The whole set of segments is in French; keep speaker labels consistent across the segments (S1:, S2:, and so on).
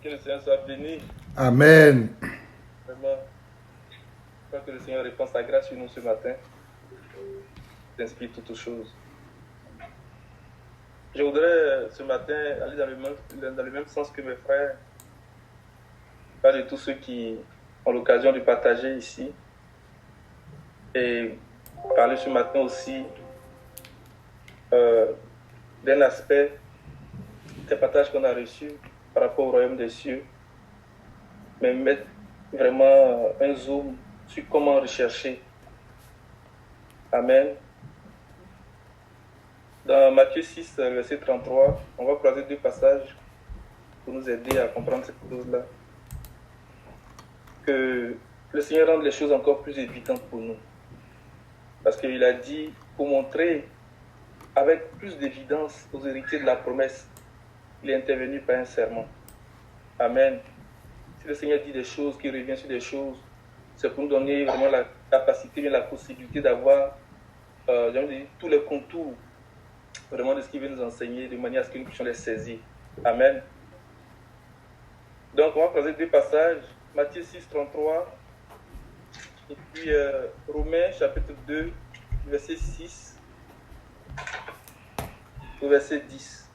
S1: Que le Seigneur soit béni.
S2: Amen.
S1: Vraiment, je crois que le Seigneur répand sa grâce sur nous ce matin. T'inspire toutes choses. Je voudrais ce matin aller dans le même sens que mes frères. Parler de tous ceux qui ont l'occasion de partager ici. Et parler ce matin aussi d'un aspect des partages qu'on a reçus par rapport au royaume des cieux. Mais mettre vraiment un zoom sur comment rechercher. Amen. Dans Matthieu 6, verset 33, on va croiser deux passages pour nous aider à comprendre cette chose-là. Que le Seigneur rende les choses encore plus évidentes pour nous. Parce qu'il a dit, pour montrer avec plus d'évidence aux héritiers de la promesse, il est intervenu par un serment. Amen. Si le Seigneur dit des choses, qu'il revient sur des choses, c'est pour nous donner vraiment la capacité, la possibilité d'avoir tous les contours vraiment de ce qu'il veut nous enseigner, de manière à ce que nous puissions les saisir. Amen. Donc, on va croiser deux passages, Matthieu 6, 33, et puis Romains, chapitre 2, verset 6 au verset 10.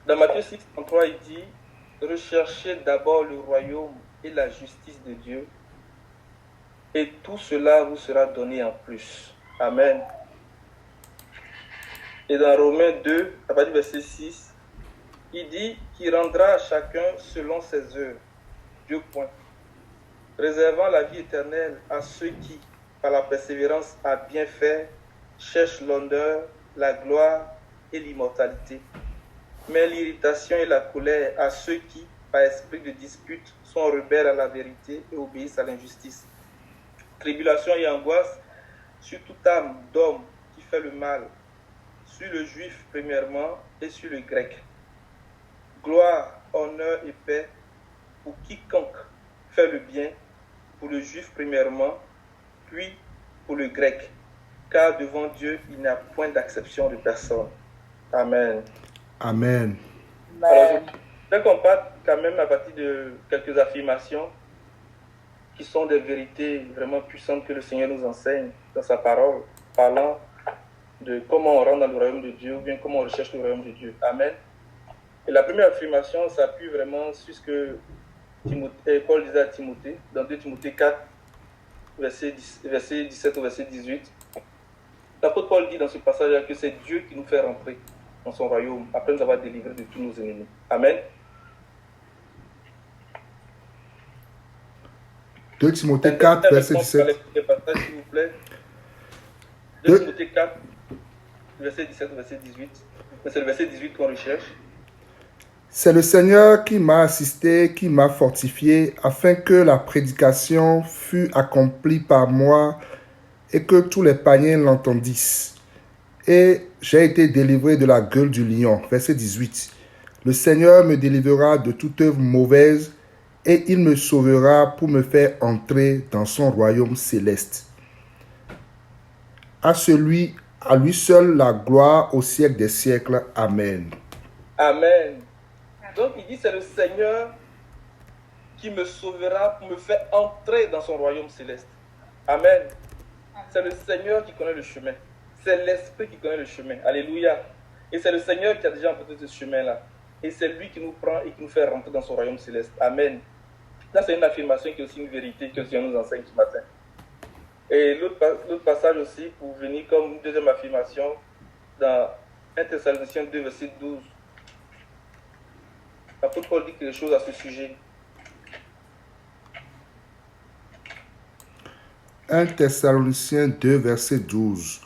S1: Dans Matthieu 6, 33, il dit « Recherchez d'abord le royaume et la justice de Dieu, et tout cela vous sera donné en plus. » Amen. Et dans Romains 2, à partir du verset 6, il dit qu'il rendra à chacun selon ses œuvres. Dieu point. Réservant la vie éternelle à ceux qui, par la persévérance à bien faire, cherchent l'honneur, la gloire et l'immortalité. Mais l'irritation et la colère à ceux qui, par esprit de dispute, sont rebelles à la vérité et obéissent à l'injustice. Tribulation et angoisse sur toute âme d'homme qui fait le mal, sur le juif premièrement et sur le grec. Gloire, honneur et paix pour quiconque fait le bien, pour le juif premièrement, puis pour le grec. Car devant Dieu, il n'y a point d'acception de personne. Amen.
S2: Amen.
S1: Alors, je vais qu'on parte quand même à partir de quelques affirmations qui sont des vérités vraiment puissantes que le Seigneur nous enseigne dans sa parole, parlant de comment on rentre dans le royaume de Dieu ou bien comment on recherche le royaume de Dieu. Amen. Et la première affirmation s'appuie vraiment sur ce que Paul disait à Timothée, dans 2 Timothée 4, verset 17 au verset 18. L'apôtre Paul dit dans ce passage-là que c'est Dieu qui nous fait rentrer dans son royaume après nous avoir délivrés de tous nos ennemis. Amen.
S2: 2 Timothée 4, verset 17.
S1: Passage, s'il vous plaît. 2 Timothée 4, verset 17 au verset 18. C'est le verset 18 qu'on recherche.
S2: C'est le Seigneur qui m'a assisté, qui m'a fortifié, afin que la prédication fût accomplie par moi et que tous les païens l'entendissent. Et j'ai été délivré de la gueule du lion. Verset 18. Le Seigneur me délivrera de toute œuvre mauvaise et il me sauvera pour me faire entrer dans son royaume céleste. À lui seul la gloire au siècle des siècles. Amen.
S1: Amen. Donc il dit c'est le Seigneur qui me sauvera pour me faire entrer dans son royaume céleste. Amen. C'est le Seigneur qui connaît le chemin. C'est l'Esprit qui connaît le chemin. Alléluia. Et c'est le Seigneur qui a déjà emprunté ce chemin-là. Et c'est lui qui nous prend et qui nous fait rentrer dans son royaume céleste. Amen. Ça, c'est une affirmation qui est aussi une vérité que le Seigneur nous enseigne ce matin. Et l'autre passage aussi, pour venir comme une deuxième affirmation, dans 1 Thessaloniciens 2, verset 12. L'apôtre Paul dit quelque chose à ce sujet.
S2: 1 Thessaloniciens 2, verset 12.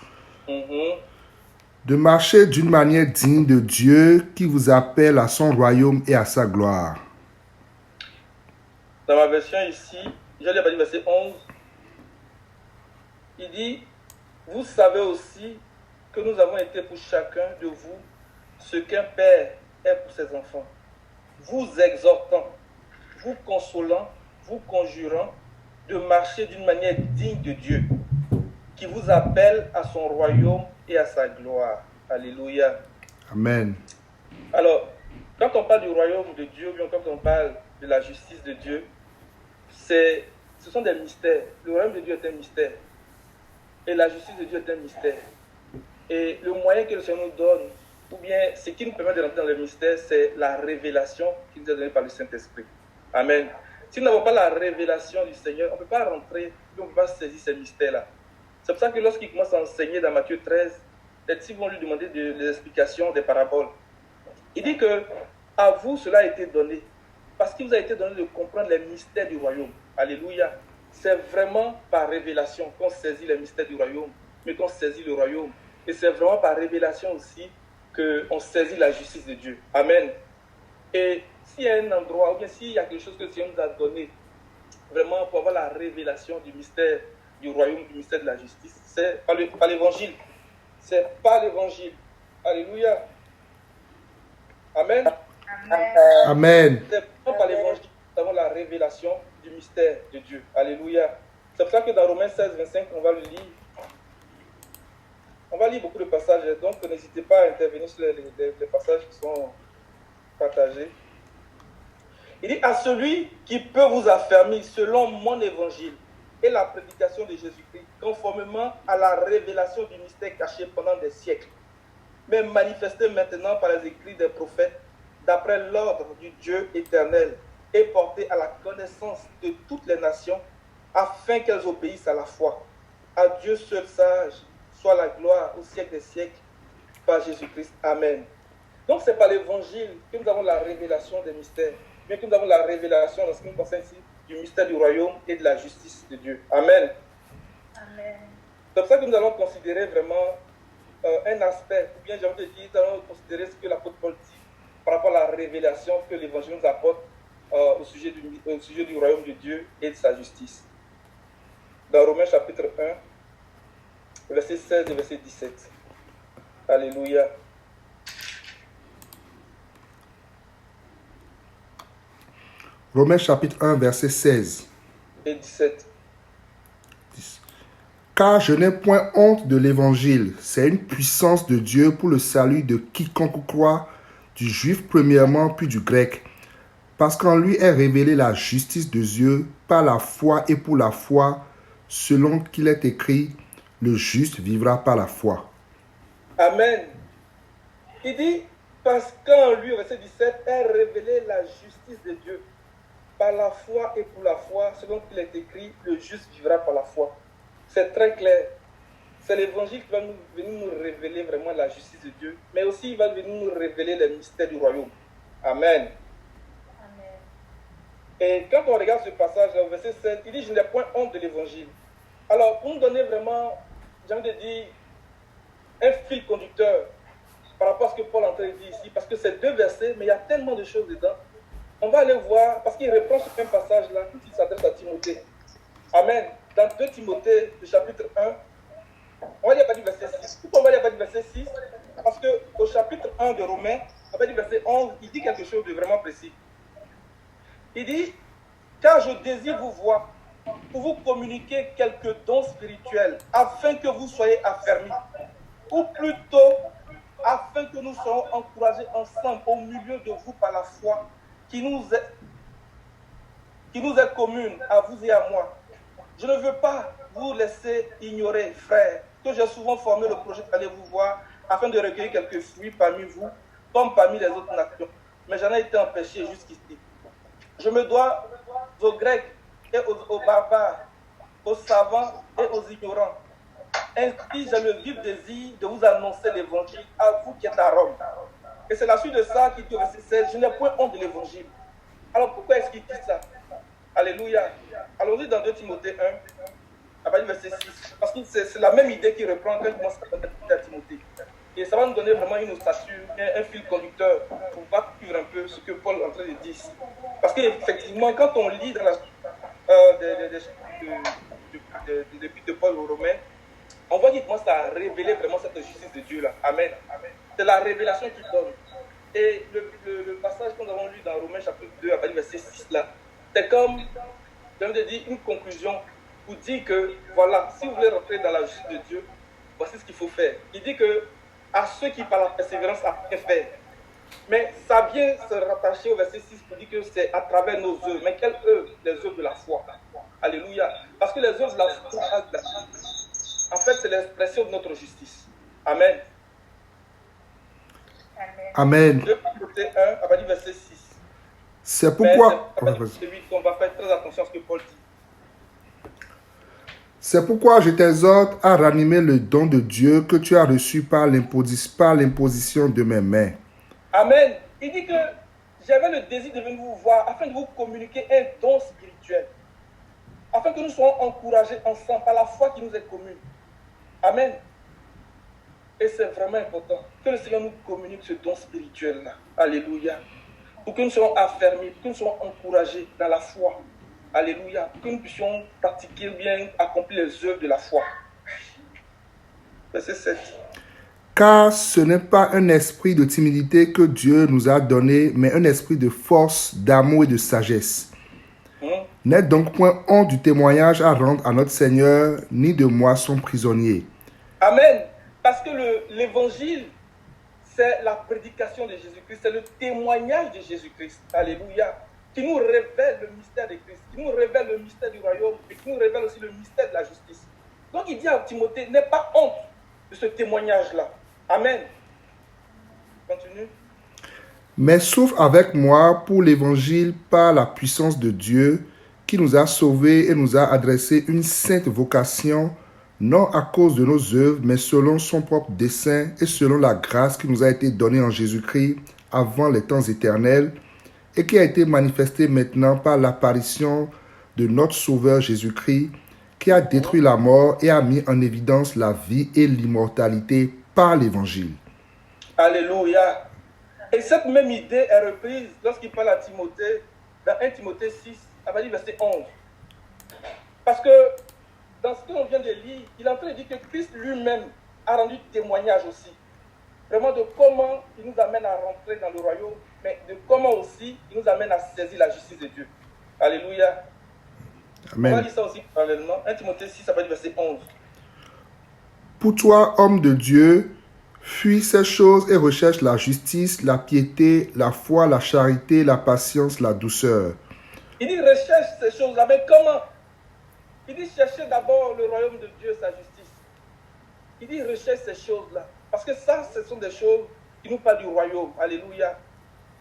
S2: De marcher d'une manière digne de Dieu qui vous appelle à son royaume et à sa gloire.
S1: Dans ma version ici, j'ai lu verset 11. Il dit, vous savez aussi que nous avons été pour chacun de vous ce qu'un père est pour ses enfants. Vous exhortant, vous consolant, vous conjurant de marcher d'une manière digne de Dieu, qui vous appelle à son royaume et à sa gloire. Alléluia.
S2: Amen.
S1: Alors, quand on parle du royaume de Dieu, ou bien quand on parle de la justice de Dieu, ce sont des mystères. Le royaume de Dieu est un mystère. Et la justice de Dieu est un mystère. Et le moyen que le Seigneur nous donne, ou bien ce qui nous permet de rentrer dans le mystère, c'est la révélation qui nous est donnée par le Saint-Esprit. Amen. Si nous n'avons pas la révélation du Seigneur, on ne peut pas rentrer, on ne peut pas saisir ces mystères-là. C'est pour ça que lorsqu'il commence à enseigner dans Matthieu 13, les disciples vont lui demander des explications des paraboles. Il dit que à vous cela a été donné, parce qu'il vous a été donné de comprendre les mystères du royaume. Alléluia. C'est vraiment par révélation qu'on saisit les mystères du royaume, mais qu'on saisit le royaume. Et c'est vraiment par révélation aussi qu'on saisit la justice de Dieu. Amen. Et s'il y a un endroit, ou bien s'il y a quelque chose que le Seigneur nous a donné, vraiment pour avoir la révélation du mystère du royaume, du mystère de la justice, c'est par l'évangile. C'est par l'évangile. Alléluia. Amen.
S2: Amen.
S1: C'est par l'évangile que nous avons la révélation du mystère de Dieu. Alléluia. C'est pour ça que dans Romains 16, 25, on va le lire. On va lire beaucoup de passages, donc n'hésitez pas à intervenir sur les passages qui sont partagés. Il dit, à celui qui peut vous affermir selon mon évangile et la prédication de Jésus-Christ, conformément à la révélation du mystère caché pendant des siècles, mais manifesté maintenant par les écrits des prophètes, d'après l'ordre du Dieu éternel, et porté à la connaissance de toutes les nations, afin qu'elles obéissent à la foi. À Dieu seul sage, soit la gloire au siècle des siècles, par Jésus-Christ. Amen. Donc c'est par l'évangile que nous avons la révélation des mystères, mais que nous avons la révélation dans ce qui nous concerne ici, du mystère du royaume et de la justice de Dieu. Amen.
S3: Amen.
S1: C'est pour ça que nous allons considérer vraiment un aspect, ou bien j'ai envie de dire, nous allons considérer ce que l'apôtre Paul dit par rapport à la révélation que l'évangile nous apporte au sujet du royaume de Dieu et de sa justice. Dans Romains chapitre 1, verset 16 et verset 17. Alléluia.
S2: Romains chapitre 1, verset 16.
S1: Et 17.
S2: Car je n'ai point honte de l'évangile, c'est une puissance de Dieu pour le salut de quiconque croit, du juif premièrement, puis du grec. Parce qu'en lui est révélée la justice de Dieu par la foi et pour la foi, selon qu'il est écrit, le juste vivra par la foi.
S1: Amen. Il dit, parce qu'en lui, verset 17, est révélée la justice de Dieu par la foi et pour la foi, selon qu'il est écrit, le juste vivra par la foi. C'est très clair. C'est l'évangile qui va venir nous révéler vraiment la justice de Dieu, mais aussi il va venir nous révéler les mystères du royaume. Amen.
S3: Amen.
S1: Et quand on regarde ce passage, au verset 7, il dit, je n'ai point honte de l'évangile. Alors, pour nous donner vraiment, j'ai envie de dire, un fil conducteur par rapport à ce que Paul est en train de dire ici, parce que c'est deux versets, mais il y a tellement de choses dedans. On va aller voir, parce qu'il reprend ce même passage-là, quand il s'adresse à Timothée. Amen. Dans 2 Timothée, le chapitre 1, on va lire à partir du verset 6. Pourquoi on va lire à partir du verset 6? Parce qu'au chapitre 1 de Romains, à partir du verset 11, il dit quelque chose de vraiment précis. Il dit, car je désire vous voir pour vous communiquer quelques dons spirituels, afin que vous soyez affermis, ou plutôt, afin que nous soyons encouragés ensemble au milieu de vous par la foi qui nous est commune à vous et à moi. Je ne veux pas vous laisser ignorer, frères, que j'ai souvent formé le projet d'aller vous voir afin de recueillir quelques fruits parmi vous, comme parmi les autres nations. Mais j'en ai été empêché jusqu'ici. Je me dois aux Grecs et aux barbares, aux savants et aux ignorants. Ainsi, j'ai le vif désir de vous annoncer l'évangile à vous qui êtes à Rome. Et c'est la suite de ça qui dit au verset 16, je n'ai point honte de l'évangile. Alors pourquoi est-ce qu'il dit ça? Alléluia. Allons-y dans 2 Timothée 1, à partir du verset 6. Parce que c'est la même idée qui reprend quand il commence à Timothée. Et ça va nous donner vraiment une ossature, un fil conducteur pour pouvoir suivre un peu ce que Paul est en train de dire ici. Parce qu'effectivement, quand on lit dans l'épître de Paul aux Romains, on voit qu'il commence à révéler vraiment cette justice de Dieu là. Amen. C'est la révélation qu'il donne. Et le passage que nous avons lu dans Romains chapitre 2, à partir du verset 6 là, c'est comme, je viens de dire, une conclusion pour dire que, voilà, si vous voulez rentrer dans la justice de Dieu, voici ce qu'il faut faire. Il dit que à ceux qui par la persévérance après faire. Mais ça vient se rattacher au verset 6 pour dire que c'est à travers nos œuvres. Mais quelles œuvres? Les œuvres de la foi. Alléluia. Parce que les œuvres de la foi, en fait, c'est l'expression de notre justice. Amen.
S2: Amen.
S1: 2 Timothée 1, à partir du verset 6.
S2: C'est pourquoi...
S1: À partir du verset 8, on va faire très attention à ce que Paul dit.
S2: C'est pourquoi je t'exhorte à ranimer le don de Dieu que tu as reçu par l'imposition de mes mains.
S1: Amen. Il dit que j'avais le désir de venir vous voir afin de vous communiquer un don spirituel. Afin que nous soyons encouragés ensemble par la foi qui nous est commune. Amen. Et c'est vraiment important que le Seigneur nous communique ce don spirituel-là. Alléluia. Pour que nous soyons affermis, pour que nous soyons encouragés dans la foi. Alléluia. Pour que nous puissions pratiquer bien, accomplir les œuvres de la foi. Verset 7.
S2: Car ce n'est pas un esprit de timidité que Dieu nous a donné, mais un esprit de force, d'amour et de sagesse. N'êtes donc point honte du témoignage à rendre à notre Seigneur, ni de moi son prisonnier.
S1: Amen. Parce que l'évangile, c'est la prédication de Jésus-Christ, c'est le témoignage de Jésus-Christ. Alléluia. Qui nous révèle le mystère de Christ, qui nous révèle le mystère du royaume et qui nous révèle aussi le mystère de la justice. Donc il dit à Timothée, n'aie pas honte de ce témoignage-là. Amen. Continue.
S2: Mais souffre avec moi pour l'évangile par la puissance de Dieu, qui nous a sauvés et nous a adressé une sainte vocation, non à cause de nos œuvres, mais selon son propre dessein et selon la grâce qui nous a été donnée en Jésus-Christ avant les temps éternels, et qui a été manifestée maintenant par l'apparition de notre Sauveur Jésus-Christ, qui a détruit la mort et a mis en évidence la vie et l'immortalité par l'Évangile.
S1: Alléluia. Et cette même idée est reprise lorsqu'il parle à Timothée, dans 1 Timothée 6, à partir du verset 11. Parce que dans ce qu'on vient de lire, il est en train de dire que Christ lui-même a rendu témoignage aussi. Vraiment de comment il nous amène à rentrer dans le royaume, mais de comment aussi il nous amène à saisir la justice de Dieu. Alléluia.
S2: Amen.
S1: On va lire ça aussi parallèlement. 1 Timothée 6, à partir du verset 11.
S2: Pour toi, homme de Dieu, fuis ces choses et recherche la justice, la piété, la foi, la charité, la patience, la douceur.
S1: Il dit recherche ces choses-là, mais comment? Il dit cherchez d'abord le royaume de Dieu, sa justice. Il dit recherche ces choses-là. Parce que ça, ce sont des choses qui nous parlent du royaume. Alléluia.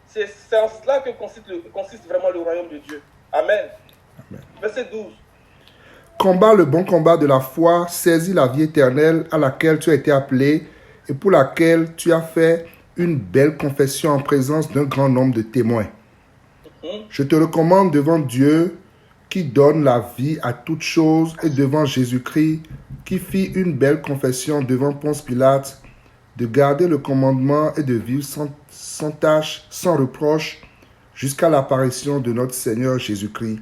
S1: C'est en cela que consiste vraiment le royaume de Dieu. Amen.
S2: Amen.
S1: Verset 12.
S2: Combat le bon combat de la foi, saisis la vie éternelle à laquelle tu as été appelé et pour laquelle tu as fait une belle confession en présence d'un grand nombre de témoins. Je te recommande devant Dieu qui donne la vie à toutes choses et devant Jésus-Christ qui fit une belle confession devant Ponce Pilate de garder le commandement et de vivre sans tâche, sans reproche jusqu'à l'apparition de notre Seigneur Jésus-Christ,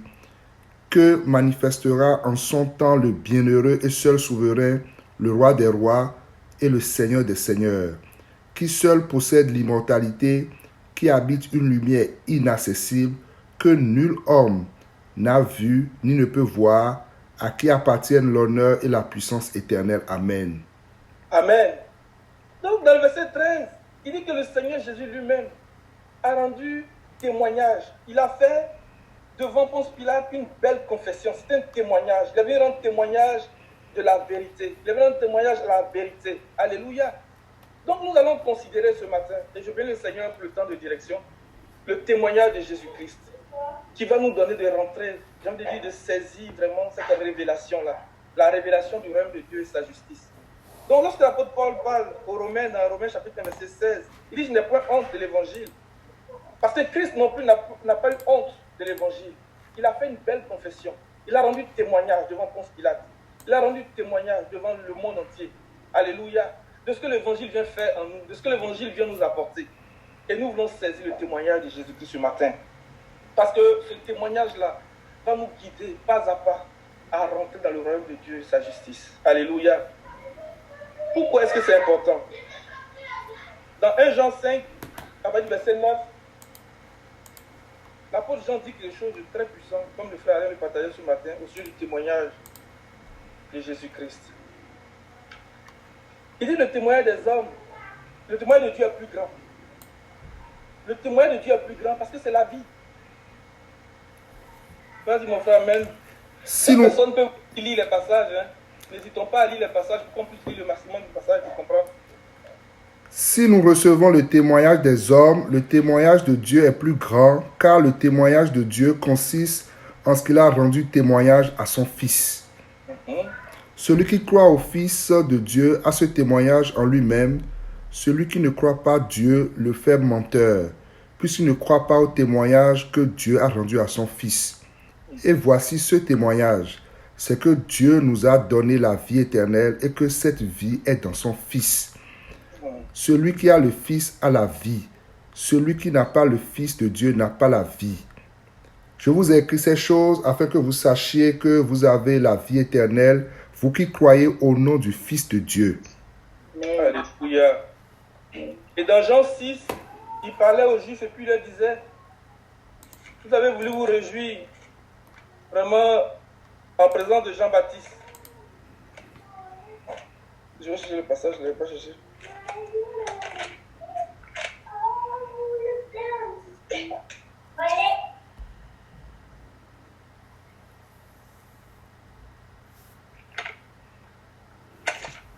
S2: que manifestera en son temps le bienheureux et seul souverain, le roi des rois et le Seigneur des seigneurs, qui seul possède l'immortalité, qui habite une lumière inaccessible, que nul homme n'a vu ni ne peut voir, à qui appartiennent l'honneur et la puissance éternelle. Amen.
S1: Amen. Donc dans le verset 13, il dit que le Seigneur Jésus lui-même a rendu témoignage. Il a fait devant Ponce Pilate une belle confession. C'est un témoignage. Il avait rendu témoignage de la vérité. Il avait rendu témoignage de la vérité. Alléluia. Donc nous allons considérer ce matin, et je bénis le Seigneur pour le temps de direction, le témoignage de Jésus-Christ, qui va nous donner de rentrer, j'ai envie de dire, de saisir vraiment cette révélation-là, la révélation du royaume de Dieu et sa justice. Donc lorsque l'apôtre Paul parle aux Romains, dans Romains chapitre 1, verset 16, il dit « Je n'ai point honte de l'évangile ». Parce que Christ non plus n'a pas eu honte de l'évangile. Il a fait une belle confession. Il a rendu témoignage devant Ponce Pilate. Il a rendu témoignage devant le monde entier. Alléluia. De ce que l'évangile vient faire en nous, de ce que l'évangile vient nous apporter. Et nous voulons saisir le témoignage de Jésus-Christ ce matin. Parce que ce témoignage-là va nous guider pas à pas à rentrer dans le royaume de Dieu et sa justice. Alléluia. Pourquoi est-ce que c'est important? Dans 1 Jean 5, à partir du verset 9, l'apôtre Jean dit quelque chose de très puissant, comme le frère Alain le partageait ce matin, au sujet du témoignage de Jésus-Christ. Il dit le témoignage des hommes, le témoignage de Dieu est plus grand. Le témoignage de Dieu est plus grand parce que c'est la vie. Vas-y mon frère, amen.
S2: Si nous,
S1: Personne ne peut lire les passages. Hein. N'hésitons pas à lire les passages pour qu'on puisse lire le maximum de passages pour comprendre.
S2: si nous recevons le témoignage des hommes, le témoignage de Dieu est plus grand, car le témoignage de Dieu consiste en ce qu'il a rendu témoignage à son Fils. Celui qui croit au Fils de Dieu a ce témoignage en lui-même. Celui qui ne croit pas Dieu le fait menteur, puisqu'il ne croit pas au témoignage que Dieu a rendu à son Fils. Et voici ce témoignage, c'est que Dieu nous a donné la vie éternelle et que cette vie est dans son Fils. Celui qui a le Fils a la vie. Celui qui n'a pas le Fils de Dieu n'a pas la vie. Je vous ai écrit ces choses afin que vous sachiez que vous avez la vie éternelle, vous qui croyez au nom du Fils de Dieu.
S1: Alléluia. Et dans Jean 6, il parlait aux Juifs et puis il leur disait, vous avez voulu vous réjouir vraiment en présence de Jean-Baptiste. Je vais chercher le passage, je ne l'avais pas cherché.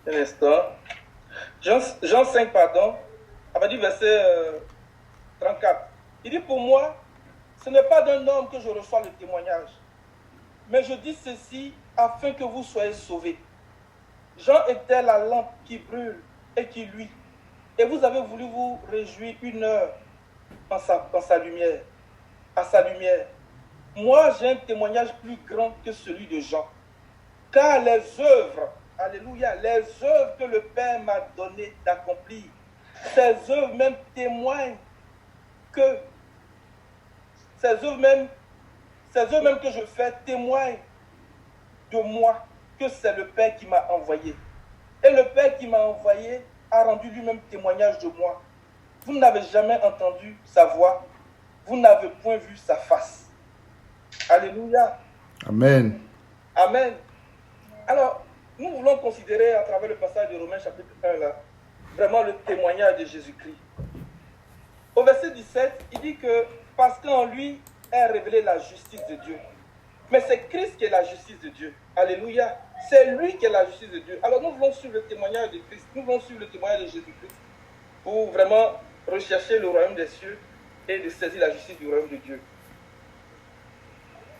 S1: Un instant. Jean 5, pardon, à partir du verset 34. Il dit, pour moi, ce n'est pas d'un homme que je reçois le témoignage, mais je dis ceci afin que vous soyez sauvés. Jean était la lampe qui brûle et qui luit, et vous avez voulu vous réjouir une heure en sa lumière, à sa lumière. Moi, j'ai un témoignage plus grand que celui de Jean, car les œuvres, alléluia, les œuvres que le Père m'a donné d'accomplir, ces œuvres même témoignent que, ces œuvres même que je fais témoignent de moi, que c'est le Père qui m'a envoyé. Et le Père qui m'a envoyé a rendu lui-même témoignage de moi. Vous n'avez jamais entendu sa voix, vous n'avez point vu sa face. Alléluia.
S2: Amen.
S1: Amen. Alors, nous voulons considérer à travers le passage de Romains chapitre 1 là, vraiment le témoignage de Jésus-Christ. Au verset 17, il dit que parce qu'en lui est révélée la justice de Dieu. Mais c'est Christ qui est la justice de Dieu. Alléluia. C'est lui qui est la justice de Dieu. Alors nous voulons suivre le témoignage de Christ. Nous voulons suivre le témoignage de Jésus-Christ pour vraiment rechercher le royaume des cieux et de saisir la justice du royaume de Dieu.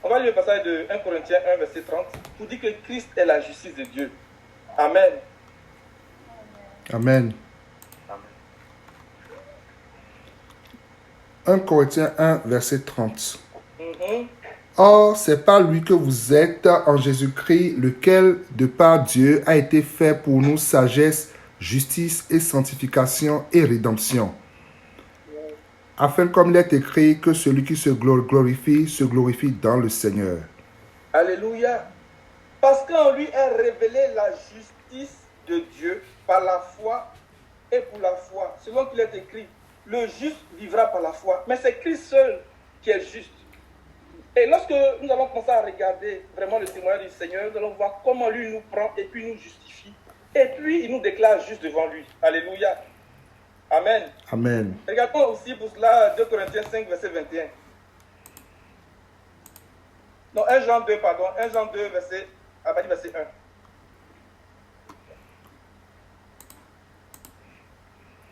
S1: On va lire le passage de 1 Corinthiens 1, verset 30, pour dire que Christ est la justice de Dieu. Amen.
S2: Amen. 1 Corinthiens 1, verset 30. Or, c'est par lui que vous êtes en Jésus-Christ, lequel, de par Dieu, a été fait pour nous sagesse, justice et sanctification et rédemption. Afin, comme il est écrit, que celui qui se glorifie dans le Seigneur.
S1: Alléluia. Parce qu'en lui est révélée la justice de Dieu par la foi et pour la foi. Selon qu'il est écrit, le juste vivra par la foi. Mais c'est Christ seul qui est juste. Et lorsque nous allons commencer à regarder vraiment le témoignage du Seigneur, nous allons voir comment lui nous prend et puis nous justifie. Et puis il nous déclare juste devant lui. Alléluia. Amen.
S2: Amen.
S1: Regardons aussi pour cela 2 Corinthiens 5, verset 21. Non, 1 Jean 2, pardon. 1 Jean 2, verset 1.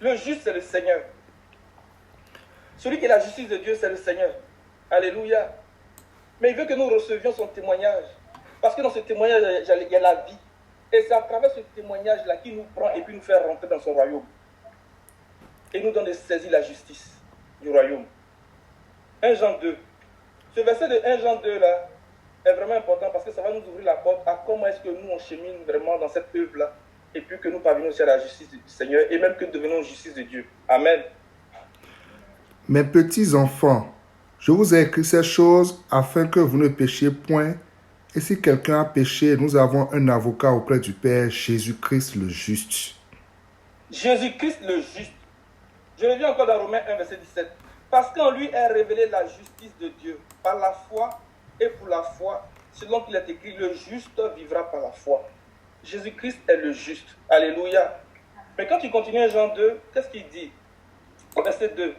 S1: Le juste, c'est le Seigneur. Celui qui est la justice de Dieu, c'est le Seigneur. Alléluia. Mais il veut que nous recevions son témoignage. Parce que dans ce témoignage, il y a la vie. Et c'est à travers ce témoignage-là qu'il nous prend et puis nous fait rentrer dans son royaume. Et nous donne de saisir la justice du royaume. 1 Jean 2. Ce verset de 1 Jean 2 là est vraiment important parce que ça va nous ouvrir la porte à comment est-ce que nous on chemine vraiment dans cette œuvre-là et puis que nous parvenons aussi à la justice du Seigneur et même que nous devenons justice de Dieu. Amen.
S2: Mes petits enfants, je vous ai écrit ces choses afin que vous ne péchiez point. Et si quelqu'un a péché, nous avons un avocat auprès du Père, Jésus-Christ le juste.
S1: Jésus-Christ le juste. Je reviens encore dans Romains 1, verset 17. Parce qu'en lui est révélée la justice de Dieu par la foi et pour la foi. selon qu'il est écrit, le juste vivra par la foi. Jésus-Christ est le juste. Alléluia. Mais quand tu continues à Jean 2, qu'est-ce qu'il dit? Au verset 2.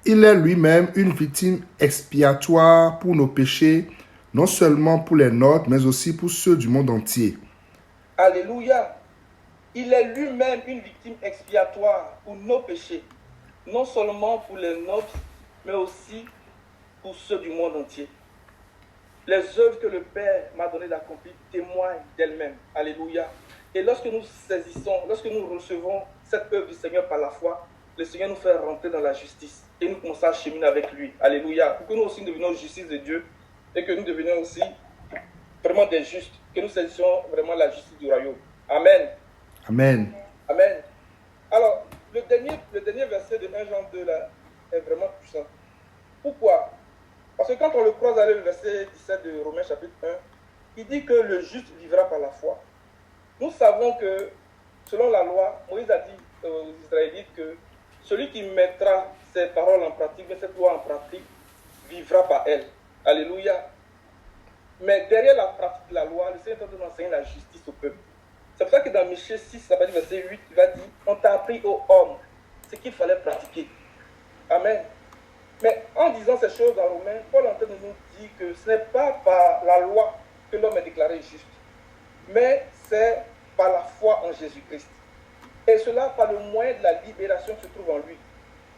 S2: Il est lui-même une victime expiatoire pour nos péchés, non seulement pour les nôtres, mais aussi pour ceux du monde entier.
S1: Alléluia. Il est lui-même une victime expiatoire pour nos péchés, non seulement pour les nôtres, mais aussi pour ceux du monde entier. Les œuvres que le Père m'a donné d'accomplir témoignent d'elles-mêmes. Alléluia. Et lorsque nous saisissons, lorsque nous recevons cette œuvre du Seigneur par la foi, le Seigneur nous fait rentrer dans la justice et nous commençons à cheminer avec lui. Alléluia. Pour que nous aussi devenions justice de Dieu et que nous devenions aussi vraiment des justes, que nous saisissions vraiment la justice du royaume. Amen.
S2: Amen.
S1: Amen. Alors, le dernier verset de 1 Jean 2 là, est vraiment puissant. Pourquoi? Parce que quand on le croise avec le verset 17 de Romains chapitre 1, il dit que le juste vivra par la foi. Nous savons que, selon la loi, Moïse a dit aux Israélites que celui qui mettra ces paroles en pratique, met cette loi en pratique, vivra par elle. Alléluia. Mais derrière la pratique de la loi, le Seigneur est en train d'enseigner la justice au peuple. C'est pour ça que dans Michée 6, ça va dire verset 8, il va dire, on t'a appris aux hommes ce qu'il fallait pratiquer. Amen. Mais en disant ces choses dans Romains, Paul est en train de nous dire que ce n'est pas par la loi que l'homme est déclaré juste, mais c'est par la foi en Jésus-Christ. Et cela par le moyen de la libération qui se trouve en lui.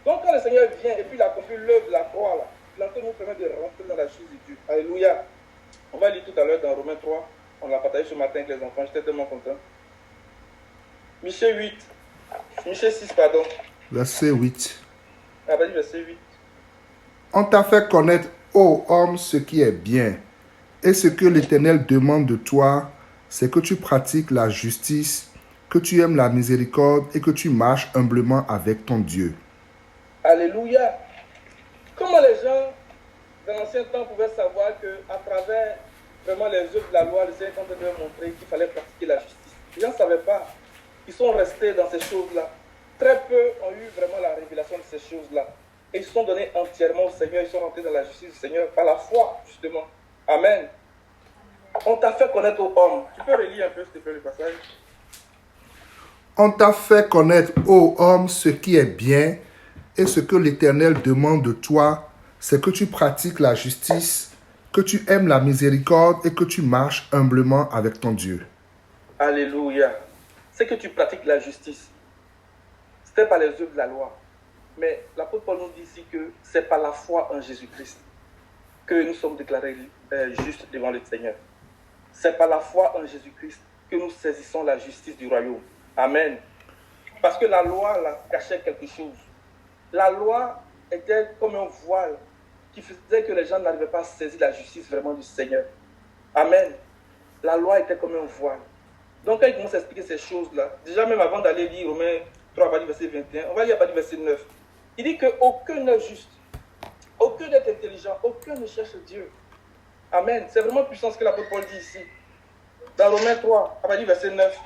S1: Donc quand le Seigneur vient et puis il accomplit l'œuvre de la croix, là, il est en train de nous permettre de rentrer dans la justice de Dieu. Alléluia. On va lire tout à l'heure dans Romains 3. On l'a partagé ce matin avec les enfants. J'étais tellement content. Michée 6, pardon.
S2: Verset 8.
S1: Ah, vas-y, verset 8.
S2: On t'a fait connaître, ô homme, ce qui est bien. Et ce que l'Éternel demande de toi, c'est que tu pratiques la justice, que tu aimes la miséricorde et que tu marches humblement avec ton Dieu.
S1: Alléluia. Comment les gens dans l'ancien temps pouvaient savoir qu'à travers vraiment les œuvres de la loi, le Seigneur est en train de leur montrer qu'il fallait pratiquer la justice? Les gens ne savaient pas. Ils sont restés dans ces choses-là. Très peu ont eu vraiment la révélation de ces choses-là. Et ils se sont donnés entièrement au Seigneur. Ils sont rentrés dans la justice du Seigneur par la foi, justement. Amen. On t'a fait connaître aux hommes. Tu peux relire un peu, s'il te plaît, le passage?
S2: On t'a fait connaître, ô homme, ce qui est bien, et ce que l'Éternel demande de toi, c'est que tu pratiques la justice, que tu aimes la miséricorde et que tu marches humblement avec ton Dieu.
S1: Alléluia. C'est que tu pratiques la justice. C'était par les œuvres de la loi. Mais l'apôtre Paul nous dit ici que c'est par la foi en Jésus-Christ que nous sommes déclarés justes devant le Seigneur. C'est par la foi en Jésus-Christ que nous saisissons la justice du royaume. Amen. Parce que la loi là, cachait quelque chose. La loi était comme un voile qui faisait que les gens n'arrivaient pas à saisir la justice vraiment du Seigneur. Amen. La loi était comme un voile. Donc quand il commence à expliquer ces choses-là, déjà même avant d'aller lire Romains 3, verset 21, on va lire à partir du verset 9. Il dit qu'aucun n'est juste, aucun n'est intelligent, aucun ne cherche Dieu. Amen. C'est vraiment puissant ce que l'apôtre Paul dit ici. Dans Romains 3, à partir du verset 9.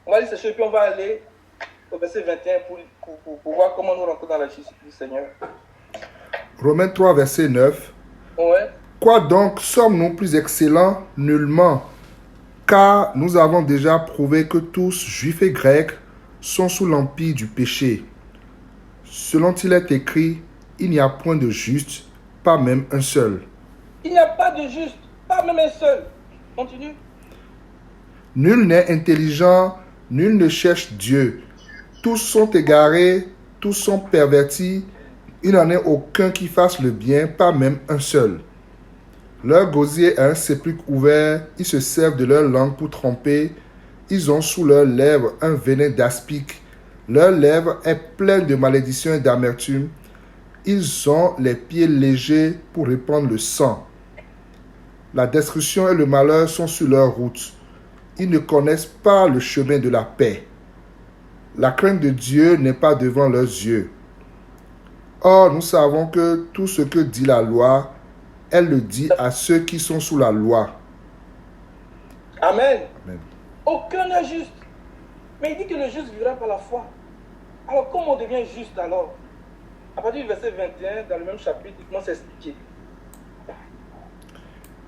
S1: On va lire ces choses et puis on va aller au verset 21 pour voir comment nous rentrons dans la justice du Seigneur.
S2: Romains 3, verset 9.
S1: Ouais.
S2: Quoi donc, sommes-nous plus excellents? Nullement. Car nous avons déjà prouvé que tous, juifs et grecs, sont sous l'empire du péché. Selon il est écrit, il n'y a point de juste, pas même un seul.
S1: Il n'y a pas de juste, pas même un seul. Continue.
S2: Nul n'est intelligent, nul ne cherche Dieu. Tous sont égarés, tous sont pervertis. Il n'en est aucun qui fasse le bien, pas même un seul. Leur gosier est un sépulcre ouvert, ils se servent de leur langue pour tromper. Ils ont sous leurs lèvres un venin d'aspic. Leur lèvre est pleine de malédiction et d'amertume. Ils ont les pieds légers pour répandre le sang. La destruction et le malheur sont sur leur route. Ils ne connaissent pas le chemin de la paix. La crainte de Dieu n'est pas devant leurs yeux. Or, nous savons que tout ce que dit la loi, elle le dit à ceux qui sont sous la loi.
S1: Amen.
S2: Amen.
S1: Aucun n'est juste. Mais il dit que le juste vivra par la foi. Alors, comment on devient juste alors? À partir du verset 21, dans le même chapitre, il commence à expliquer.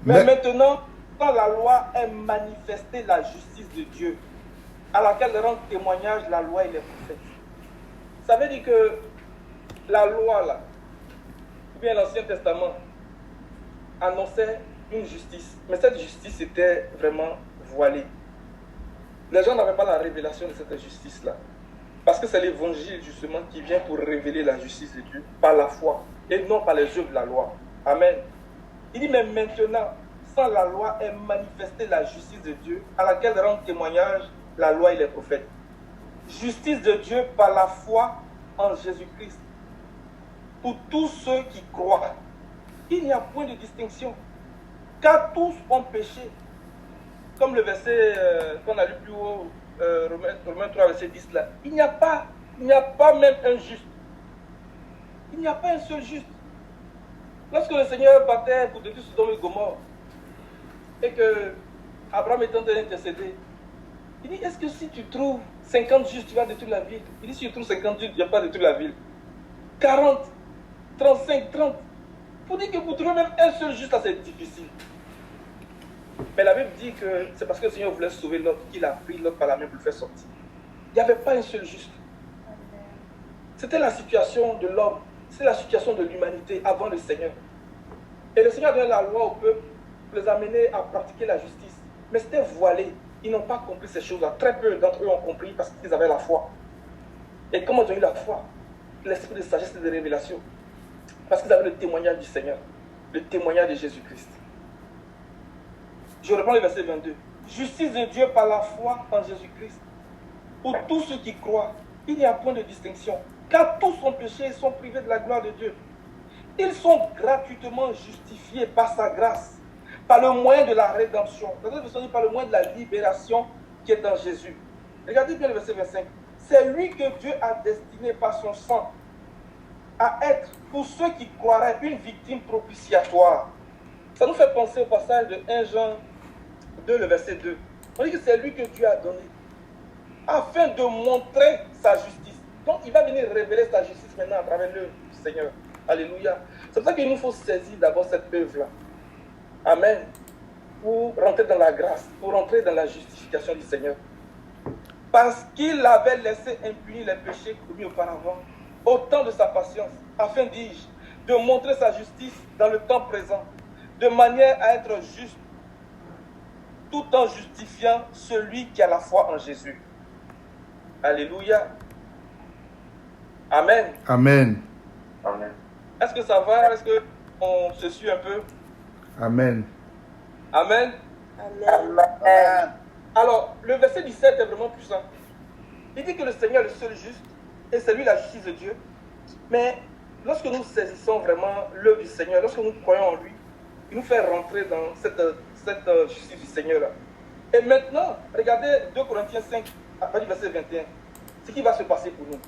S1: Mais maintenant, quand la loi est manifestée, la justice de Dieu, à laquelle rend témoignage la loi et les prophètes. Ça veut dire que la loi, là, ou bien l'Ancien Testament, annonçait une justice. Mais cette justice était vraiment voilée. Les gens n'avaient pas la révélation de cette justice-là. Parce que c'est l'évangile, justement, qui vient pour révéler la justice de Dieu par la foi et non par les œuvres de la loi. Amen. Il dit, mais maintenant, sans la loi est manifestée la justice de Dieu, à laquelle rendent témoignage la loi et les prophètes. Justice de Dieu par la foi en Jésus-Christ. Pour tous ceux qui croient, il n'y a point de distinction. Car tous ont péché. Comme le verset qu'on a lu plus haut, Romains 3, verset 10 là. Il n'y a pas même un juste. Il n'y a pas un seul juste. Lorsque le Seigneur battait pour détruire Sodome et Gomorrhe, et que Abraham est en train d'intercéder, il dit, est-ce que si tu trouves 50 justes, tu vas détruire la ville? Il dit, si tu trouves 50 justes, tu ne vas pas détruire la ville. 40, 35, 30. Il faut dire que pour trouver même un seul juste, là, c'est difficile. Mais la Bible dit que c'est parce que le Seigneur voulait sauver l'autre qu'il a pris l'autre par la main pour le faire sortir. Il n'y avait pas un seul juste. C'était la situation de l'homme, c'est la situation de l'humanité avant le Seigneur. Et le Seigneur a donné la loi au peuple pour les amener à pratiquer la justice. Mais c'était voilé. Ils n'ont pas compris ces choses-là. Très peu d'entre eux ont compris parce qu'ils avaient la foi. Et comment ils ont eu la foi? L'esprit de sagesse et de révélation. Parce qu'ils avaient le témoignage du Seigneur, le témoignage de Jésus-Christ. Je reprends le verset 22. Justice de Dieu par la foi en Jésus-Christ. Pour tous ceux qui croient, il n'y a point de distinction. Car tous ont péché et sont privés de la gloire de Dieu. Ils sont gratuitement justifiés par sa grâce, par le moyen de la rédemption. Par le moyen de la libération qui est en Jésus. Regardez bien le verset 25. C'est lui que Dieu a destiné par son sang à être, pour ceux qui croiraient, une victime propitiatoire. Ça nous fait penser au passage de 1 Jean 2, le verset 2. On dit que c'est lui que Dieu a donné, afin de montrer sa justice. Donc il va venir révéler sa justice maintenant à travers l'œuvre du Seigneur. Alléluia. C'est pour ça qu'il nous faut saisir d'abord cette œuvre-là. Amen. Pour rentrer dans la grâce, pour rentrer dans la justification du Seigneur. Parce qu'il avait laissé impunis les péchés commis auparavant, au temps de sa patience, afin, dis-je, de montrer sa justice dans le temps présent, de manière à être juste, tout en justifiant celui qui a la foi en Jésus. Alléluia. Amen.
S2: Amen.
S1: Amen. Est-ce que ça va? Est-ce qu'on se suit un peu?
S2: Amen.
S1: Amen.
S3: Amen.
S1: Alors, le verset 17 est vraiment puissant. Il dit que le Seigneur est le seul juste, et c'est lui la justice de Dieu. Mais lorsque nous saisissons vraiment l'œuvre du Seigneur, lorsque nous croyons en lui, il nous fait rentrer dans cette justice du Seigneur-là. Et maintenant, regardez 2 Corinthiens 5, à partir du verset 21. Ce qui va se passer pour nous.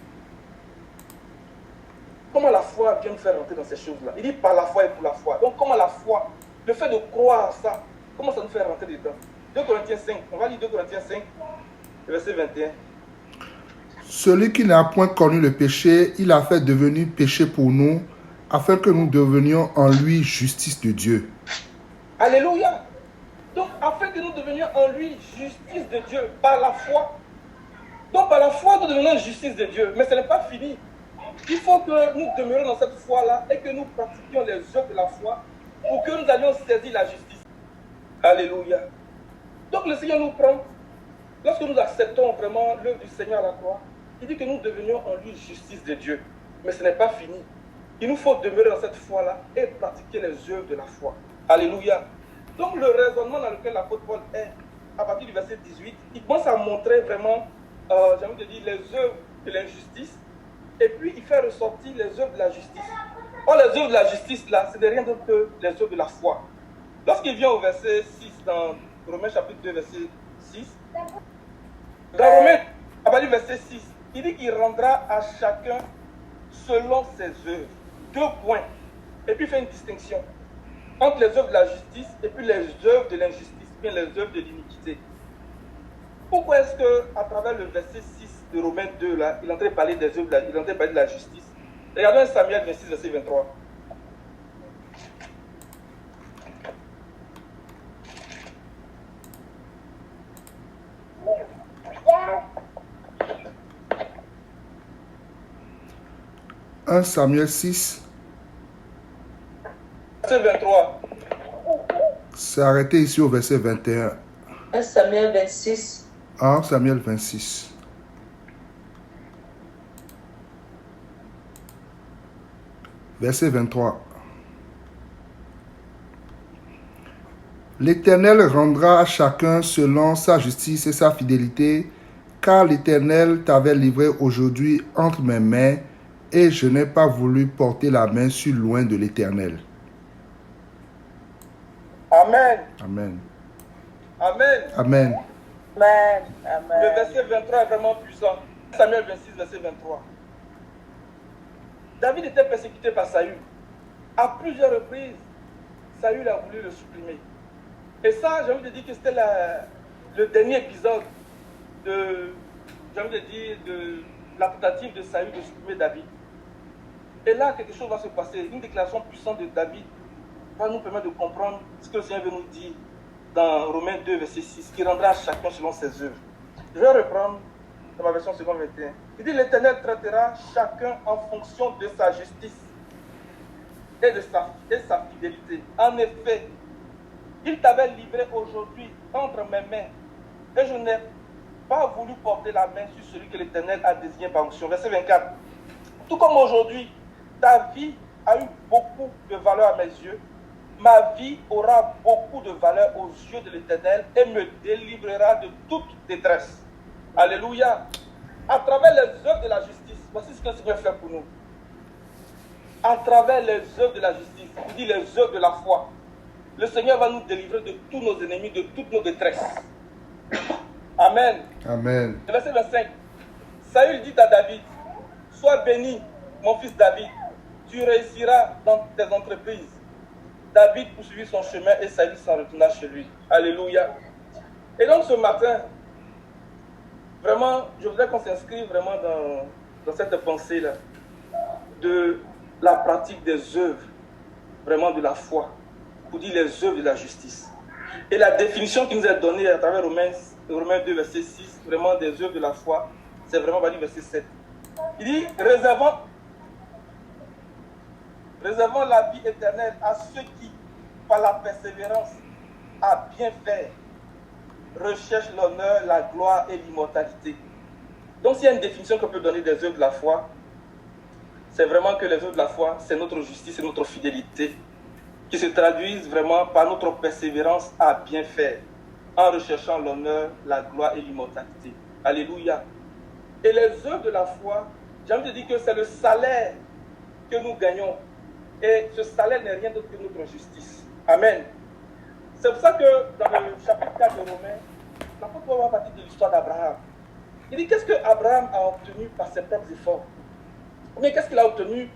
S1: Comment la foi vient nous faire rentrer dans ces choses-là? Il dit par la foi et pour la foi. Donc comment la foi, le fait de croire à ça, comment ça nous fait rentrer dedans? 2 Corinthiens 5, on va lire 2 Corinthiens 5, verset 21.
S2: Celui qui n'a point connu le péché, il a fait devenir péché pour nous, afin que nous devenions en lui justice de Dieu.
S1: Alléluia. Donc, afin que nous devenions en lui justice de Dieu par la foi. Donc, par la foi, nous devenons justice de Dieu. Mais ce n'est pas fini. Il faut que nous demeurions dans cette foi-là et que nous pratiquions les œuvres de la foi pour que nous allions saisir la justice. Alléluia. Donc, le Seigneur nous prend. Lorsque nous acceptons vraiment l'œuvre du Seigneur à la croix, il dit que nous devenions en lui justice de Dieu. Mais ce n'est pas fini. Il nous faut demeurer dans cette foi-là et pratiquer les œuvres de la foi. Alléluia. Donc le raisonnement dans lequel l'apôtre Paul est, à partir du verset 18, il commence à montrer vraiment, j'ai envie de dire, les œuvres de l'injustice, et puis il fait ressortir les œuvres de la justice. Or les œuvres de la justice, là, ce n'est rien d'autre que les œuvres de la foi. Lorsqu'il vient au verset 6, dans Romains chapitre 2, verset 6, dans Romains, à partir du verset 6, il dit qu'il rendra à chacun selon ses œuvres. 2 points. Et puis il fait une distinction entre les œuvres de la justice et puis les œuvres de l'injustice, bien les œuvres de l'iniquité. Pourquoi est-ce qu'à travers le verset 6 de Romains 2, là, il est en train de parler des œuvres, il est en train de parler de la justice? Regardons 1 Samuel 26, verset 23.
S2: 1 Samuel 6,
S1: verset 23.
S2: c'est arrêté ici au verset 21.
S3: 1 Samuel 26.
S2: 1 Samuel 26. Verset 23. L'Éternel rendra à chacun selon sa justice et sa fidélité, car l'Éternel t'avait livré aujourd'hui entre mes mains, et je n'ai pas voulu porter la main sur loin de l'Éternel.
S1: Amen.
S2: Amen.
S1: Amen.
S2: Amen.
S3: Amen.
S1: Le
S3: Amen.
S1: verset 23 est vraiment puissant. Samuel 26, verset 23. David était persécuté par Saül. À plusieurs reprises, Saül a voulu le supprimer. Et ça, j'ai envie de dire que c'était le dernier épisode de la tentative de Saül de supprimer David. Et là, quelque chose va se passer. Une déclaration puissante de David va nous permettre de comprendre ce que le Seigneur veut nous dire dans Romains 2, verset 6, qui rendra à chacun selon ses œuvres. Je vais reprendre dans ma version seconde 21. Il dit, l'Éternel traitera chacun en fonction de sa justice et de sa fidélité. En effet, il t'avait livré aujourd'hui entre mes mains, et je n'ai pas voulu porter la main sur celui que l'Éternel a désigné par onction. Verset 24. Tout comme aujourd'hui, ta vie a eu beaucoup de valeur à mes yeux, ma vie aura beaucoup de valeur aux yeux de l'Éternel et me délivrera de toute détresse. Alléluia. À travers les œuvres de la justice, voici ce que le Seigneur fait pour nous. À travers les œuvres de la justice, il dit les œuvres de la foi, le Seigneur va nous délivrer de tous nos ennemis, de toutes nos détresses. Amen.
S2: Amen.
S1: Verset 25. Saül dit à David, sois béni, mon fils David, tu réussiras dans tes entreprises. David poursuivit son chemin et Saül s'en retourna chez lui. Alléluia. Et donc ce matin, vraiment, je voudrais qu'on s'inscrive vraiment dans cette pensée-là, de la pratique des œuvres, vraiment de la foi, pour dire les œuvres de la justice. Et la définition qui nous est donnée à travers Romains 2, verset 6, vraiment des œuvres de la foi, c'est vraiment verset 7. Il dit, réservons la vie éternelle à ceux qui, par la persévérance, à bien faire, recherchent l'honneur, la gloire et l'immortalité. Donc s'il y a une définition qu'on peut donner des œuvres de la foi, c'est vraiment que les œuvres de la foi, c'est notre justice et notre fidélité, qui se traduisent vraiment par notre persévérance à bien faire, en recherchant l'honneur, la gloire et l'immortalité. Alléluia. Et les œuvres de la foi, j'ai envie de dire que c'est le salaire que nous gagnons. Et ce salaire n'est rien d'autre que notre justice. Amen. C'est pour ça que dans le chapitre 4 de Romains, l'apôtre Paul va partir de l'histoire d'Abraham. Il dit, qu'est-ce que Abraham a obtenu par ses propres efforts? Mais qu'est-ce qu'il a obtenu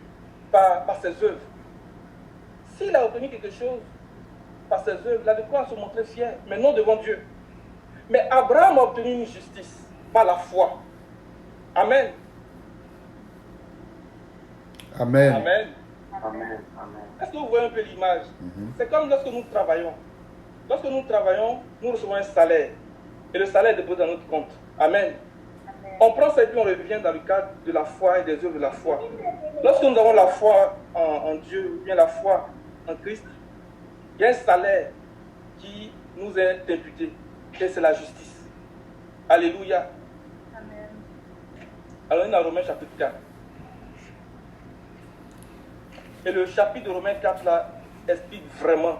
S1: par ses œuvres? S'il a obtenu quelque chose par ses œuvres, il a de quoi se montrer fier, mais non devant Dieu. Mais Abraham a obtenu une justice par la foi. Amen.
S2: Amen.
S1: Amen.
S3: Amen. Amen.
S1: Est-ce que vous voyez un peu l'image? C'est comme lorsque nous travaillons. Lorsque nous travaillons, nous recevons un salaire. Et le salaire est déposé dans notre compte. Amen. On prend ça et puis on revient dans le cadre de la foi et des œuvres de la foi. Lorsque nous avons la foi en Dieu, ou bien la foi en Christ, il y a un salaire qui nous est imputé. Et c'est la justice. Alléluia.
S3: Amen.
S1: Alors on est dans Romains chapitre 4. Et le chapitre de Romains 4 là explique vraiment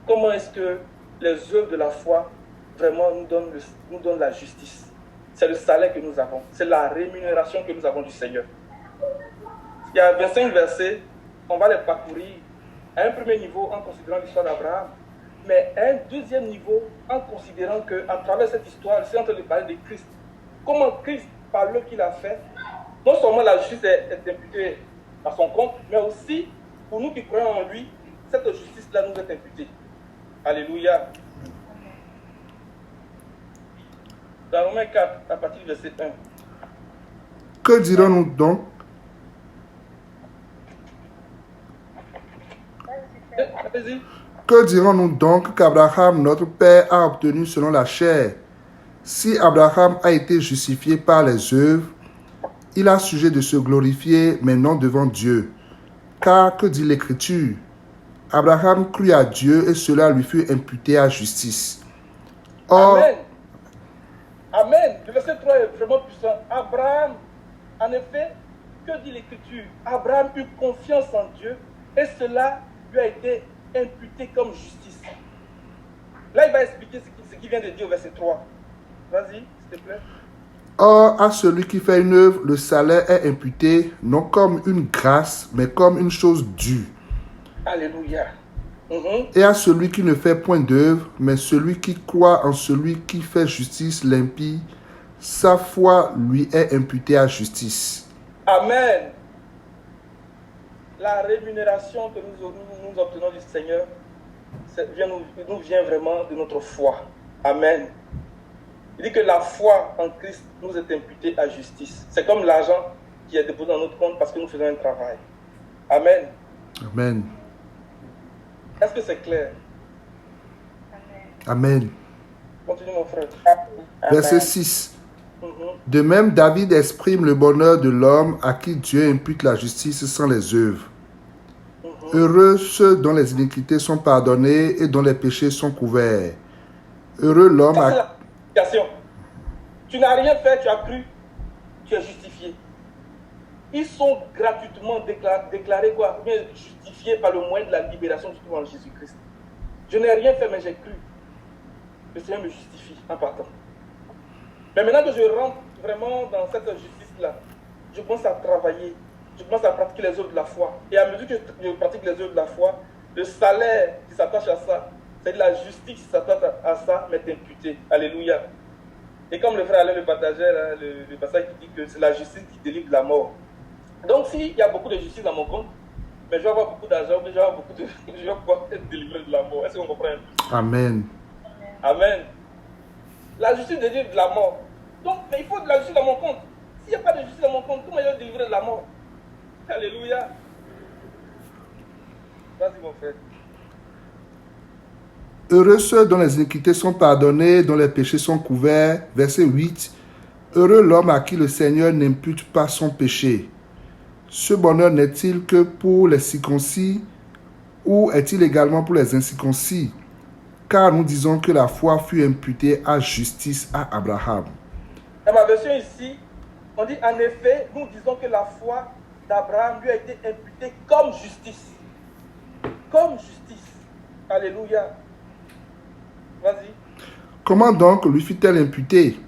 S1: comment est-ce que les œuvres de la foi vraiment nous donnent la justice. C'est le salaire que nous avons. C'est la rémunération que nous avons du Seigneur. Il y a 25 versets, on va les parcourir à un premier niveau en considérant l'histoire d'Abraham, mais à un deuxième niveau en considérant qu'à travers cette histoire, c'est en train de parler de Christ. Comment Christ, par l'œuvre qu'il a fait, non seulement la justice est imputée à son compte, mais aussi pour nous qui croyons en lui, cette justice-là nous est imputée. Alléluia. Dans Romains 4, à partir du verset 1.
S2: Que dirons-nous donc?
S1: Allez-y.
S2: Que dirons-nous donc qu'Abraham, notre père, a obtenu selon la chair? Si Abraham a été justifié par les œuvres, il a sujet de se glorifier, mais non devant Dieu. Car que dit l'Écriture? Abraham crut à Dieu et cela lui fut imputé à justice. Or,
S1: Amen. Amen. Le verset 3 est vraiment puissant. Abraham, en effet, que dit l'Écriture? Abraham eut confiance en Dieu et cela lui a été imputé comme justice. Là, il va expliquer ce qu'il vient de dire au verset 3. Vas-y, s'il te plaît.
S2: Or, à celui qui fait une œuvre, le salaire est imputé non comme une grâce, mais comme une chose due.
S1: Alléluia.
S2: Et à celui qui ne fait point d'œuvre, mais celui qui croit en celui qui fait justice l'impie, sa foi lui est imputée à justice.
S1: Amen. La rémunération que nous obtenons du Seigneur nous vient vraiment de notre foi. Amen. Il dit que la foi en Christ nous est imputée à justice. C'est comme l'argent qui est déposé dans notre compte parce que nous faisons un travail. Amen.
S2: Amen.
S1: Est-ce que c'est clair?
S2: Amen.
S1: Continue mon frère.
S2: Verset 6. De même, David exprime le bonheur de l'homme à qui Dieu impute la justice sans les œuvres. Heureux ceux dont les iniquités sont pardonnées et dont les péchés sont couverts. Heureux l'homme
S1: Ça, c'est
S2: à...
S1: la justification. Tu n'as rien fait, tu as cru, tu es justifié. Ils sont gratuitement déclarés quoi? Bien justifiés par le moyen de la libération du tout en Jésus-Christ. Je n'ai rien fait, mais j'ai cru. Le Seigneur me justifie en partant. Mais maintenant que je rentre vraiment dans cette justice-là, je commence à travailler, je commence à pratiquer les œuvres de la foi. Et à mesure que je pratique les œuvres de la foi, le salaire qui s'attache à ça, c'est de la justice qui s'attache à ça, m'est imputé. Alléluia. Et comme le frère allait le partager, là, le passage qui dit que c'est la justice qui délivre de la mort. Donc s'il y a beaucoup de justice dans mon compte, mais je vais avoir beaucoup d'argent, mais je vais pouvoir être délivré de la mort. Est-ce qu'on comprend?
S2: Amen.
S1: Amen. La justice délivre de la mort. Donc, mais il faut de la justice dans mon compte. S'il n'y a pas de justice dans mon compte, comment je vais délivrer de la mort? Alléluia. Vas-y mon frère.
S2: Heureux ceux dont les iniquités sont pardonnées, dont les péchés sont couverts. Verset 8. Heureux l'homme à qui le Seigneur n'impute pas son péché. Ce bonheur n'est-il que pour les circoncis ou est-il également pour les incirconcis? Car nous disons que la foi fut imputée à justice à Abraham.
S1: Dans ma version ici, on dit en effet, nous disons que la foi d'Abraham lui a été imputée comme justice. Comme justice. Alléluia. Vas-y.
S2: Comment donc lui fut-elle imputée?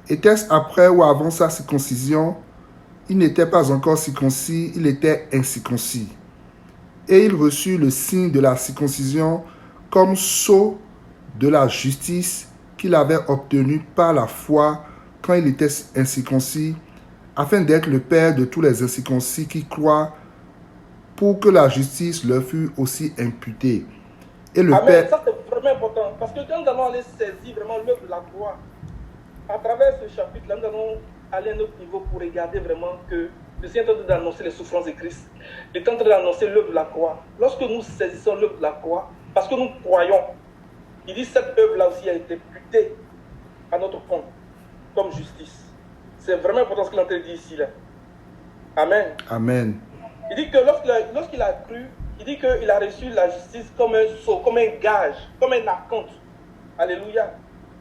S2: Était-ce après ou avant sa circoncision? Il n'était pas encore circoncis, il était incirconcis. Et il reçut le signe de la circoncision comme sceau de la justice qu'il avait obtenu par la foi quand il était incirconcis, afin d'être le père de tous les incirconcis qui croient, pour que la justice leur fût aussi imputée. Et le
S1: Amen.
S2: père...
S1: Ça c'est vraiment important. Parce que quand nous allons aller saisir vraiment l'œuvre de la croix, à travers ce chapitre-là, nous allons aller à un autre niveau pour regarder vraiment que le Seigneur est en train d'annoncer les souffrances de Christ. Il est en train d'annoncer l'œuvre de la croix. Lorsque nous saisissons l'œuvre de la croix, parce que nous croyons, il dit cette œuvre-là aussi a été imputée à notre compte comme justice. C'est vraiment important ce qu'il est en train de dire ici. Là. Amen.
S2: Amen.
S1: Il dit que lorsqu'il a cru, il dit qu'il a reçu la justice comme un sceau, comme un gage, comme un acompte. Alléluia.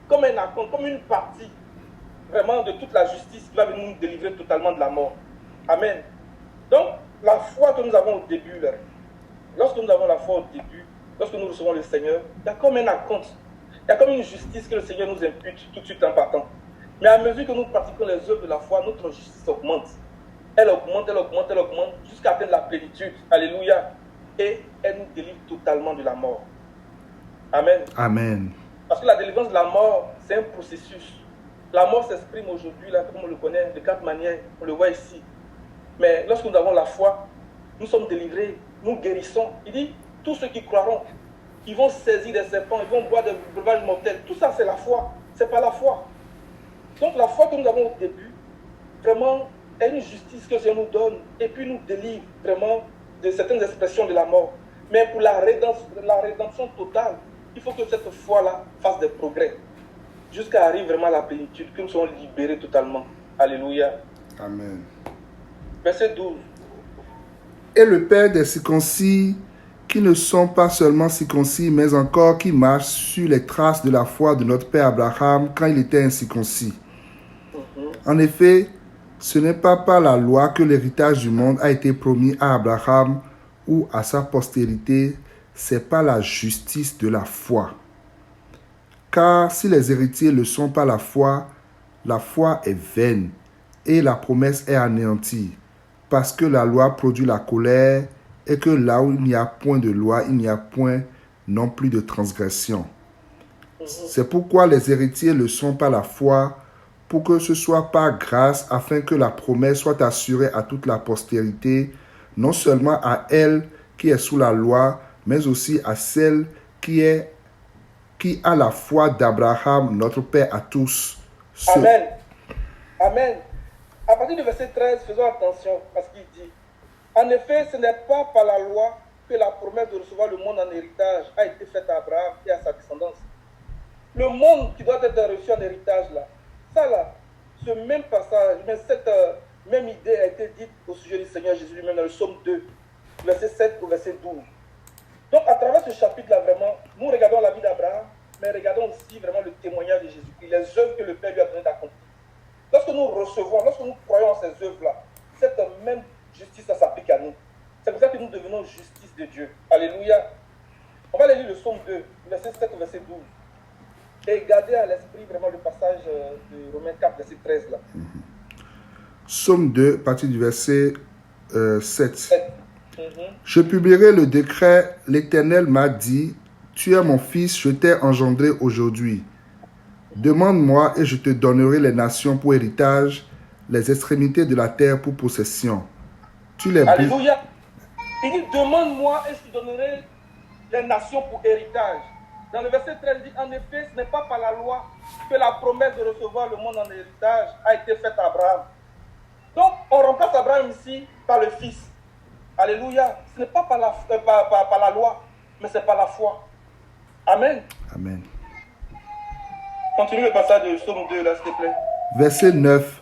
S1: Comme un acompte, comme une partie vraiment de toute la justice qui va venir nous délivrer totalement de la mort. Amen. Donc, la foi que nous avons au début, là, lorsque nous avons la foi au début, lorsque nous recevons le Seigneur, il y a comme un acompte. Il y a comme une justice que le Seigneur nous impute tout de suite en partant. Mais à mesure que nous pratiquons les œuvres de la foi, notre justice augmente. Elle augmente, elle augmente, elle augmente, jusqu'à atteindre la plénitude. Alléluia. Et elle nous délivre totalement de la mort. Amen.
S2: Amen.
S1: Parce que la délivrance de la mort, c'est un processus. La mort s'exprime aujourd'hui, là, comme on le connaît, de 4 manières. On le voit ici. Mais lorsque nous avons la foi, nous sommes délivrés, nous guérissons. Il dit, tous ceux qui croiront, ils vont saisir des serpents, ils vont boire des breuvages mortels. Tout ça, c'est la foi. C'est pas la foi. Donc la foi que nous avons au début, vraiment, est une justice que Dieu nous donne et puis nous délivre vraiment de certaines expressions de la mort. Mais pour la rédemption totale, il faut que cette foi-là fasse des progrès jusqu'à arriver vraiment à la plénitude, que nous soyons libérés totalement. Alléluia.
S2: Amen.
S1: Verset 12.
S2: Et le Père des circoncis, qui ne sont pas seulement circoncis, mais encore qui marchent sur les traces de la foi de notre Père Abraham quand il était incirconcis. En effet, ce n'est pas par la loi que l'héritage du monde a été promis à Abraham ou à sa postérité, c'est par la justice de la foi. Car si les héritiers le sont par la foi est vaine et la promesse est anéantie, parce que la loi produit la colère et que là où il n'y a point de loi, il n'y a point non plus de transgression. C'est pourquoi les héritiers le sont par la foi, pour que ce soit par grâce, afin que la promesse soit assurée à toute la postérité, non seulement à elle qui est sous la loi, mais aussi à celle qui a la foi d'Abraham, notre Père à tous.
S1: Amen. Amen. À partir du verset 13, faisons attention à ce qu'il dit. En effet, ce n'est pas par la loi que la promesse de recevoir le monde en héritage a été faite à Abraham et à sa descendance. Le monde qui doit être reçu en héritage, là, ça là, ce même passage, mais cette même idée a été dite au sujet du Seigneur Jésus lui-même dans le psaume 2, verset 7 au verset 12. Donc à travers ce chapitre-là, vraiment, nous regardons la vie d'Abraham, mais regardons aussi vraiment le témoignage de Jésus-Christ, les œuvres que le Père lui a donné d'accomplir. Lorsque nous recevons, lorsque nous croyons en ces œuvres-là, cette même justice, ça s'applique à nous. C'est pour ça que nous devenons justice de Dieu. Alléluia. On va aller lire le psaume 2, verset 7 au verset 12. Et gardez à l'esprit vraiment le passage de Romains 4, verset 13 là.
S2: Psaume 2, à partir du verset 7.
S1: Mhm.
S2: Je publierai le décret, l'Éternel m'a dit, tu es mon fils, je t'ai engendré aujourd'hui. Demande-moi et je te donnerai les nations pour héritage, les extrémités de la terre pour possession. Tu les brises.
S1: Alléluia. Il dit, demande-moi et je te donnerai les nations pour héritage. Dans le verset 13, il dit, en effet, ce n'est pas par la loi que la promesse de recevoir le monde en héritage a été faite à Abraham. Donc, on remplace Abraham ici par le Fils. Alléluia. Ce n'est pas par la loi, mais c'est par la foi. Amen.
S2: Amen.
S1: Continue le passage de Psaume 2, là, s'il te plaît.
S2: Verset 9.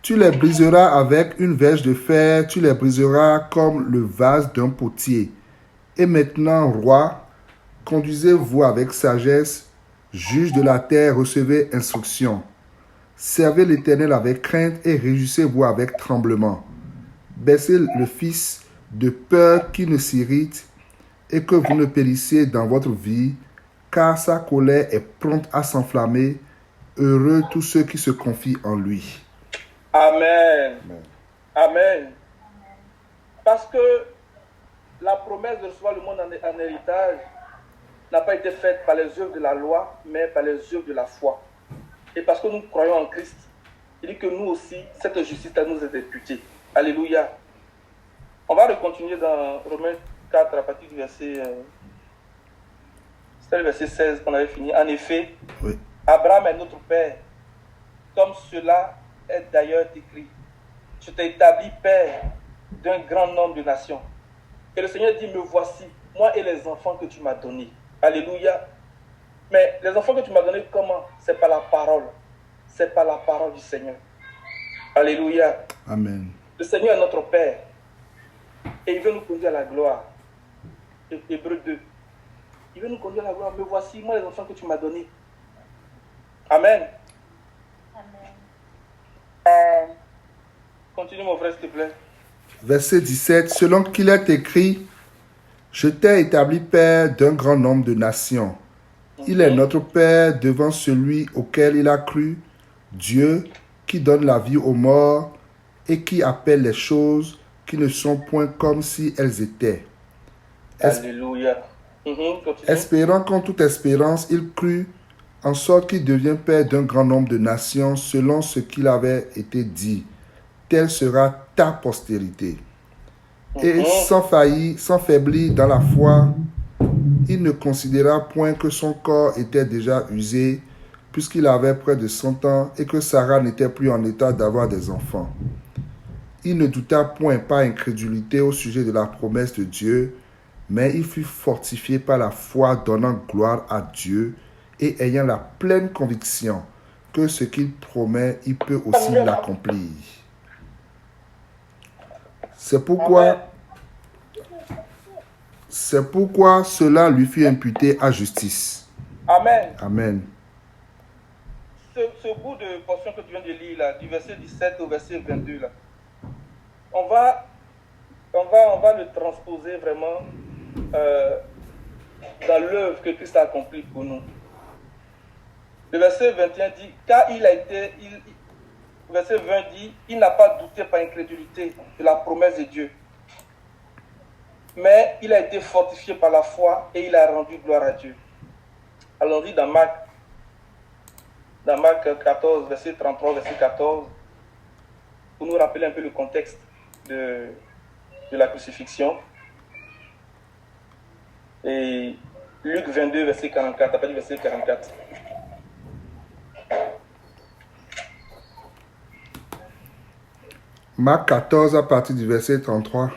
S2: Tu les briseras avec une verge de fer, tu les briseras comme le vase d'un potier. Et maintenant, roi, conduisez-vous avec sagesse, juge de la terre, recevez instruction. Servez l'Éternel avec crainte et réjouissez-vous avec tremblement. Baissez le Fils de peur qu'il ne s'irrite et que vous ne périssiez dans votre vie, car sa colère est prompte à s'enflammer. Heureux tous ceux qui se confient en lui.
S1: Amen. Amen. Parce que la promesse de recevoir le monde en héritage n'a pas été faite par les œuvres de la loi, mais par les œuvres de la foi. Et parce que nous croyons en Christ, il dit que nous aussi, cette justice-là nous est imputée. Alléluia. On va continuer dans Romains 4 à partir du verset, c'est le verset 16 qu'on avait fini. En effet,
S2: Oui.
S1: Abraham est notre père, comme cela est d'ailleurs écrit. Je t'ai établi père d'un grand nombre de nations. Et le Seigneur dit, me voici, moi et les enfants que tu m'as donnés. Alléluia. Mais les enfants que tu m'as donnés, comment? C'est par la parole. C'est par la parole du Seigneur. Alléluia.
S2: Amen.
S1: Le Seigneur est notre Père. Et il veut nous conduire à la gloire. Hébreux 2. Il veut nous conduire à la gloire. Me voici, moi, les enfants que tu m'as donnés. Amen. Continue, mon frère, s'il te plaît.
S2: Verset 17. Selon qu'il est écrit, je t'ai établi père d'un grand nombre de nations. Il est notre Père devant celui auquel il a cru, Dieu qui donne la vie aux morts et qui appelle les choses qui ne sont point comme si elles étaient.
S1: Alléluia. Continue.
S2: Espérant qu'en toute espérance, il crut, en sorte qu'il devient Père d'un grand nombre de nations, selon ce qu'il avait été dit. Telle sera ta postérité. Et sans faiblir dans la foi, il ne considéra point que son corps était déjà usé, puisqu'il avait près de 100 ans et que Sarah n'était plus en état d'avoir des enfants. Il ne douta point par incrédulité au sujet de la promesse de Dieu, mais il fut fortifié par la foi, donnant gloire à Dieu et ayant la pleine conviction que ce qu'il promet, il peut aussi l'accomplir. C'est pourquoi,
S1: Amen.
S2: c'est pourquoi cela lui fut imputé à justice.
S1: Amen.
S2: Amen.
S1: Ce bout de portion que tu viens de lire, là, du verset 17 au verset 22, là, on va le transposer vraiment dans l'œuvre que Christ a accomplie pour nous. Le verset 21 dit, car le verset 20 dit, il n'a pas douté par incrédulité de la promesse de Dieu, mais il a été fortifié par la foi et il a rendu gloire à Dieu. Alors on dit dans Marc 14, verset 33, verset 14, pour nous rappeler un peu le contexte de la crucifixion. Et Luc 22, verset 44, t'as pas dit verset 44.
S2: Marc 14 à partir du verset 33.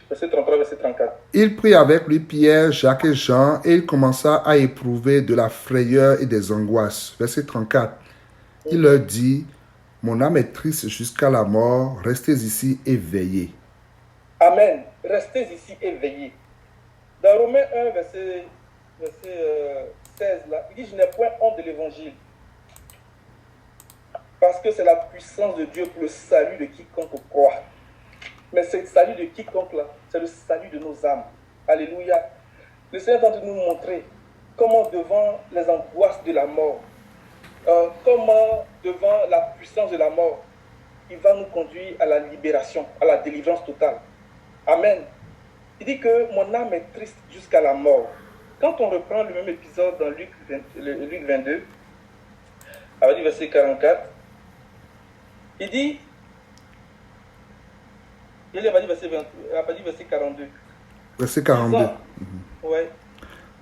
S1: Verset 33, verset 34.
S2: Il prit avec lui Pierre, Jacques et Jean et il commença à éprouver de la frayeur et des angoisses. Verset 34. Il leur dit, mon âme est triste jusqu'à la mort, restez ici et veillez.
S1: Amen. Restez ici et veillez. Dans Romains 1, verset 16, là, il dit, je n'ai point honte de l'évangile. Parce que c'est la puissance de Dieu pour le salut de quiconque croit. Mais ce salut de quiconque là, c'est le salut de nos âmes. Alléluia. Le Seigneur est en train de nous montrer comment devant les angoisses de la mort, comment devant la puissance de la mort, il va nous conduire à la libération, à la délivrance totale. Amen. Il dit que mon âme est triste jusqu'à la mort. Quand on reprend le même épisode dans Luc 22, à partir du verset 44, il dit, il n'a pas dit verset 42.
S2: Verset 42.
S1: Ouais.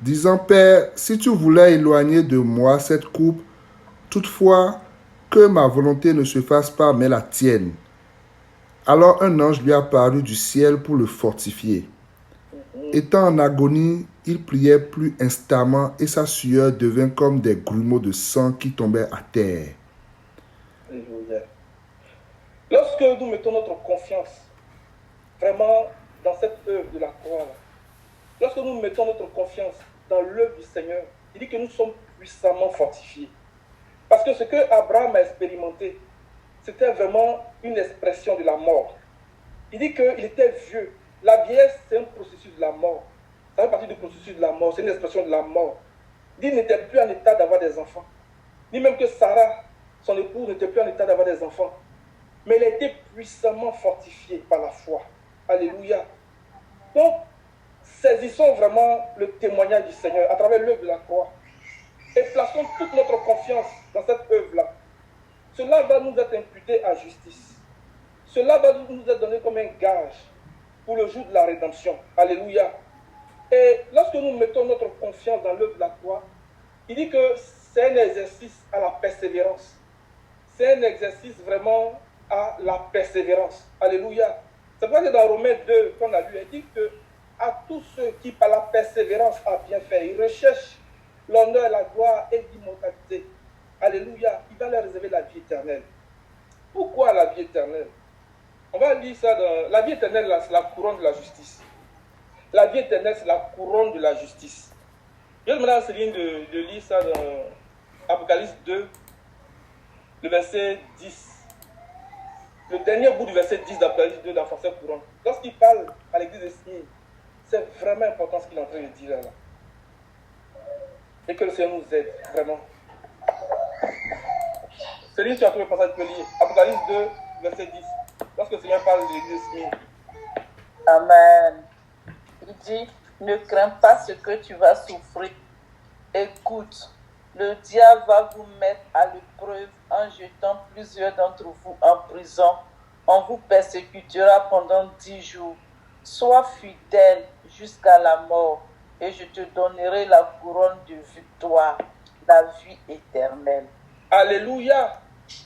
S2: Disant, Père, si tu voulais éloigner de moi cette coupe, toutefois que ma volonté ne se fasse pas, mais la tienne. Alors un ange lui apparut du ciel pour le fortifier. Étant en agonie, il priait plus instamment et sa sueur devint comme des grumeaux de sang qui tombaient à terre.
S1: Alléluia. Lorsque nous mettons notre confiance vraiment dans cette œuvre de la croix, lorsque nous mettons notre confiance dans l'œuvre du Seigneur, il dit que nous sommes puissamment fortifiés. Parce que ce que Abraham a expérimenté, c'était vraiment une expression de la mort. Il dit qu'il était vieux. La vieillesse, c'est un processus de la mort. Ça fait partie du processus de la mort, c'est une expression de la mort. Il n'était plus en état d'avoir des enfants. Ni même que Sarah, son épouse, n'était plus en état d'avoir des enfants. Mais il a été puissamment fortifié par la foi. Alléluia. Donc, saisissons vraiment le témoignage du Seigneur à travers l'œuvre de la croix. Et plaçons toute notre confiance dans cette œuvre-là. Cela va nous être imputé à justice. Cela va nous être donné comme un gage pour le jour de la rédemption. Alléluia. Et lorsque nous mettons notre confiance dans l'œuvre de la croix, il dit que c'est un exercice à la persévérance. C'est un exercice vraiment à la persévérance. Alléluia. C'est pour ça que dans Romains 2, qu'on a lu, il dit que à tous ceux qui, par la persévérance, a bien fait, ils recherchent l'honneur, la gloire et l'immortalité. Alléluia. Il va leur réserver la vie éternelle. Pourquoi la vie éternelle? On va lire ça dans... La vie éternelle, là, c'est la couronne de la justice. La vie éternelle, c'est la couronne de la justice. Je vais demander à Céline de lire ça dans Apocalypse 2, le verset 10. Le dernier bout du verset 10 d'Apocalypse 2 dans Français courant. Lorsqu'il parle à l'église de Smyrne, c'est vraiment important ce qu'il est en train de dire là. Et que le Seigneur nous aide, vraiment. Céline, tu as trouvé le passage, tu peux lire. Apocalypse 2, verset 10. Lorsque le Seigneur parle de l'église de Smyrne.
S3: Amen. Il dit, ne crains pas ce que tu vas souffrir. Écoute, le diable va vous mettre à l'épreuve en jetant plusieurs d'entre vous en prison. On vous persécutera pendant 10 jours. Sois fidèle jusqu'à la mort et je te donnerai la couronne de victoire, la vie éternelle.
S1: Alléluia.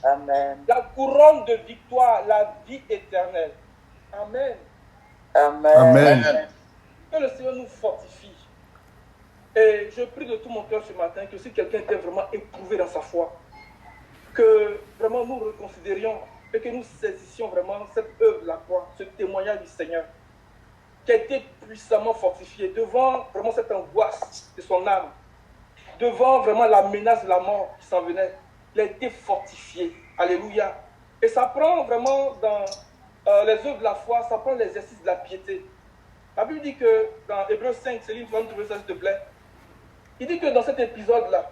S3: Amen.
S1: La couronne de victoire, la vie éternelle. Amen.
S3: Amen.
S2: Amen.
S1: Que le Seigneur nous fortifie. Et je prie de tout mon cœur ce matin que si quelqu'un était vraiment éprouvé dans sa foi, que vraiment nous reconsidérions et que nous saisissions vraiment cette œuvre de la croix, ce témoignage du Seigneur, qui a été puissamment fortifié devant vraiment cette angoisse de son âme, devant vraiment la menace de la mort qui s'en venait. Il a été fortifié. Alléluia. Et ça prend vraiment dans les œuvres de la foi, ça prend l'exercice de la piété. La Bible dit que dans Hébreux 5, Céline, tu vas nous trouver ça s'il te plaît. Il dit que dans cet épisode-là,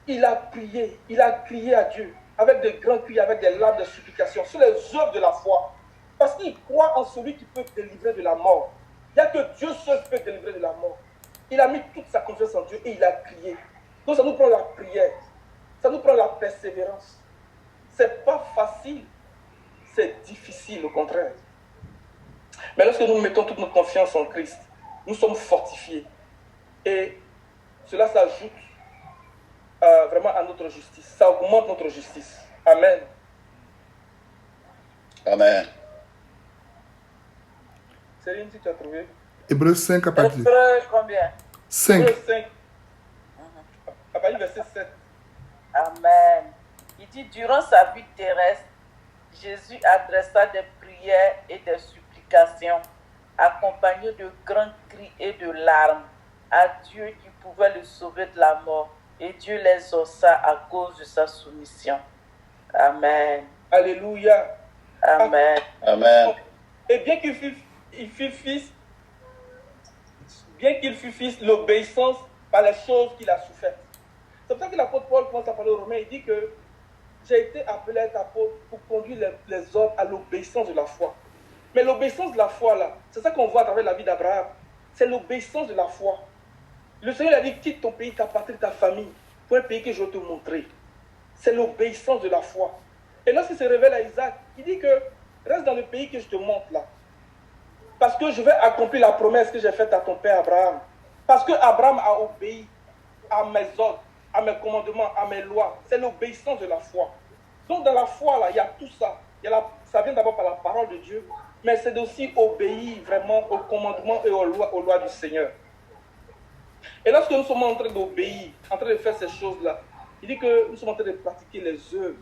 S1: il a prié, il a crié à Dieu avec de grands cris, avec des larmes de supplication sur les œuvres de la foi. Parce qu'il croit en celui qui peut délivrer de la mort. Il n'y a que Dieu seul qui peut délivrer de la mort. Il a mis toute sa confiance en Dieu et il a crié. Donc ça nous prend la prière, ça nous prend la persévérance. C'est pas facile, c'est difficile au contraire. Mais lorsque nous mettons toute notre confiance en Christ, nous sommes fortifiés. Et cela s'ajoute vraiment à notre justice. Ça augmente notre justice. Amen.
S4: Amen.
S1: Céline, si tu as trouvé.
S2: Hébreux 5 à partir.
S3: Hébreux combien?
S2: 5.
S1: Hébreux 5. À partir du verset 7.
S3: Amen. Il dit, durant sa vie terrestre, Jésus adressa des prières et des supplications, accompagnées de grands cris et de larmes, à Dieu qui pouvait le sauver de la mort. Et Dieu l'exauça à cause de sa soumission. Amen.
S1: Alléluia.
S3: Amen.
S4: Amen.
S1: Et bien qu'il fût fils, l'obéissance par les choses qu'il a souffert. C'est pour ça que l'apôtre Paul commence à parler aux Romains. Il dit que j'ai été appelé à être apôtre pour conduire les hommes à l'obéissance de la foi. Mais l'obéissance de la foi, là, c'est ça qu'on voit à travers la vie d'Abraham. C'est l'obéissance de la foi. Le Seigneur a dit, quitte ton pays, ta patrie, ta famille, pour un pays que je vais te montrer. C'est l'obéissance de la foi. Et lorsqu'il se révèle à Isaac, il dit que reste dans le pays que je te montre là. Parce que je vais accomplir la promesse que j'ai faite à ton père Abraham. Parce que Abraham a obéi à mes ordres, à mes commandements, à mes lois. C'est l'obéissance de la foi. Donc dans la foi, là, il y a tout ça. Ça vient d'abord par la parole de Dieu, mais c'est aussi obéir vraiment aux commandements et aux lois du Seigneur. Et lorsque nous sommes en train d'obéir, en train de faire ces choses-là, il dit que nous sommes en train de pratiquer les œuvres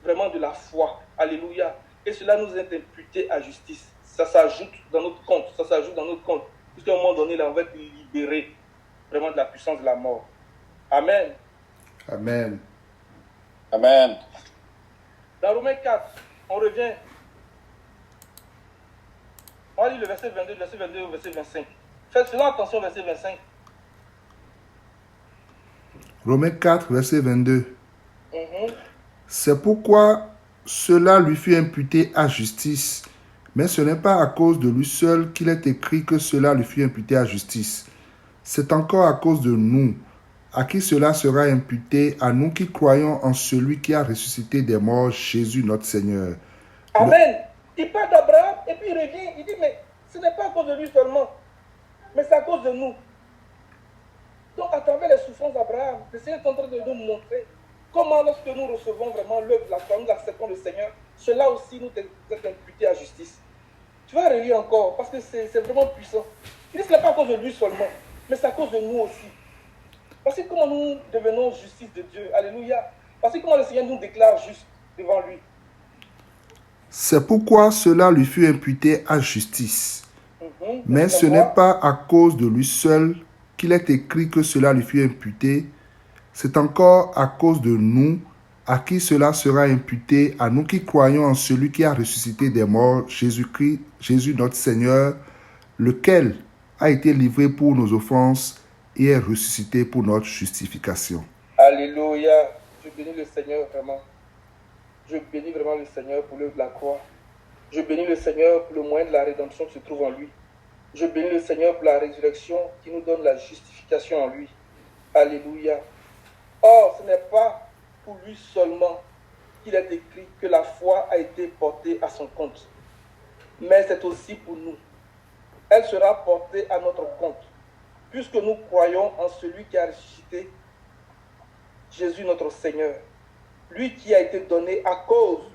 S1: vraiment de la foi. Alléluia. Et cela nous est imputé à justice. Ça s'ajoute dans notre compte. Ça s'ajoute dans notre compte. Jusqu'à un moment donné, là, on va être libéré vraiment de la puissance de la mort. Amen.
S2: Amen.
S4: Amen.
S1: Dans Romains 4, on revient. On lit le verset 22, le verset 22 au verset 25. Faites attention au verset 25.
S2: Romains 4, verset 22.
S1: Mhm.
S2: C'est pourquoi cela lui fut imputé à justice. Mais ce n'est pas à cause de lui seul qu'il est écrit que cela lui fut imputé à justice. C'est encore à cause de nous, à qui cela sera imputé, à nous qui croyons en celui qui a ressuscité des morts, Jésus notre Seigneur.
S1: Amen. Il parle d'Abraham et puis il revient. Il dit, mais ce n'est pas à cause de lui seulement, mais c'est à cause de nous. Donc, à travers les souffrances d'Abraham, le Seigneur est en train de nous montrer comment, lorsque nous recevons vraiment l'œuvre de la foi, nous acceptons le Seigneur, cela aussi nous est imputé à justice. Tu vas relire encore, parce que c'est vraiment puissant. Il dit que ce n'est pas à cause de lui seulement, mais c'est à cause de nous aussi. Parce que comment nous devenons justice de Dieu. Alléluia. Parce que comment le Seigneur nous déclare juste devant lui.
S2: C'est pourquoi cela lui fut imputé à justice. Mais ce n'est pas à cause de lui seul qu'il est écrit que cela lui fut imputé. C'est encore à cause de nous, à qui cela sera imputé, à nous qui croyons en celui qui a ressuscité des morts, Jésus-Christ, Jésus notre Seigneur, lequel a été livré pour nos offenses et est ressuscité pour notre justification.
S1: Alléluia. Je bénis le Seigneur vraiment. Je bénis vraiment le Seigneur pour l'œuvre de la croix. Je bénis le Seigneur pour le moyen de la rédemption qui se trouve en lui. Je bénis le Seigneur pour la résurrection qui nous donne la justification en lui. Alléluia. Or, ce n'est pas pour lui seulement qu'il est écrit que la foi a été portée à son compte. Mais c'est aussi pour nous. Elle sera portée à notre compte, puisque nous croyons en celui qui a ressuscité Jésus notre Seigneur. Lui qui a été donné à cause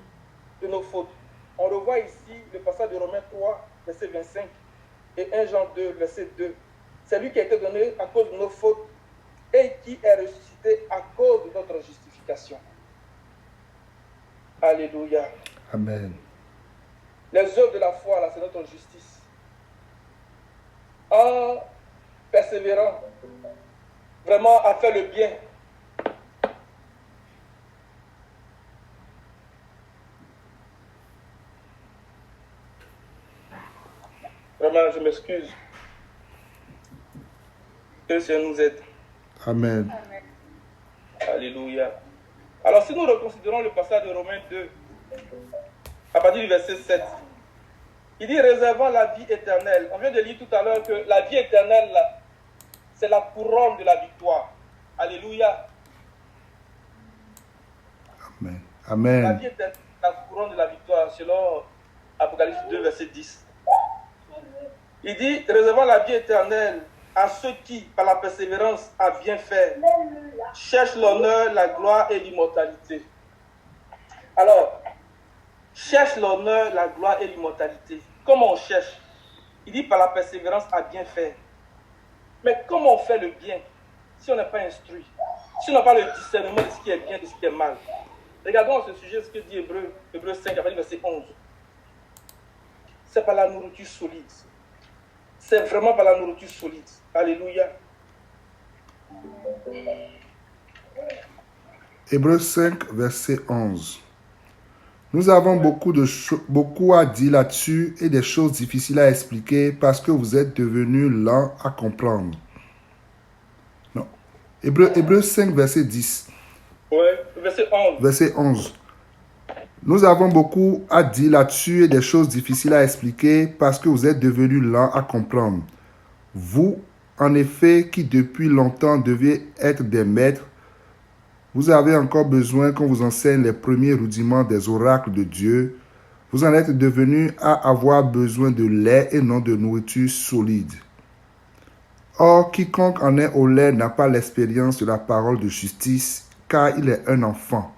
S1: de nos fautes. On revoit ici le passage de Romains 3, verset 25, et 1 Jean 2, verset 2. C'est lui qui a été donné à cause de nos fautes et qui est ressuscité à cause de notre justification. Alléluia.
S2: Amen.
S1: Les œuvres de la foi, là, c'est notre justice. En persévérant, vraiment à faire le bien. Vraiment, je m'excuse. Que le Seigneur nous aide.
S2: Amen.
S1: Alléluia. Alors, si nous reconsidérons le passage de Romains 2, à partir du verset 7, il dit réservant la vie éternelle. On vient de lire tout à l'heure que la vie éternelle, là, c'est la couronne de la victoire. Alléluia.
S2: Amen.
S1: La
S2: Amen.
S1: vie éternelle, la couronne de la victoire, selon Apocalypse 2, verset 10. Il dit réservant la vie éternelle à ceux qui, par la persévérance à bien faire, cherchent l'honneur, la gloire et l'immortalité. Alors, cherche l'honneur, la gloire et l'immortalité. Comment on cherche? Il dit par la persévérance à bien faire. Mais comment on fait le bien si on n'est pas instruit? Si on n'a pas le discernement de ce qui est bien et de ce qui est mal? Regardons à ce sujet ce que dit Hébreux 5, verset 11. C'est par la nourriture solide. C'est vraiment par la nourriture solide. Alléluia.
S2: Hébreux 5, verset 11. Nous avons beaucoup à dire là-dessus et des choses difficiles à expliquer parce que vous êtes devenus lents à comprendre. Non. Hébreux 5, verset 10.
S1: Ouais, verset 11.
S2: Verset 11. Nous avons beaucoup à dire là-dessus et des choses difficiles à expliquer parce que vous êtes devenus lents à comprendre. Vous, en effet, qui depuis longtemps deviez être des maîtres, vous avez encore besoin qu'on vous enseigne les premiers rudiments des oracles de Dieu. Vous en êtes devenus à avoir besoin de lait et non de nourriture solide. Or, quiconque en est au lait n'a pas l'expérience de la parole de justice, car il est un enfant.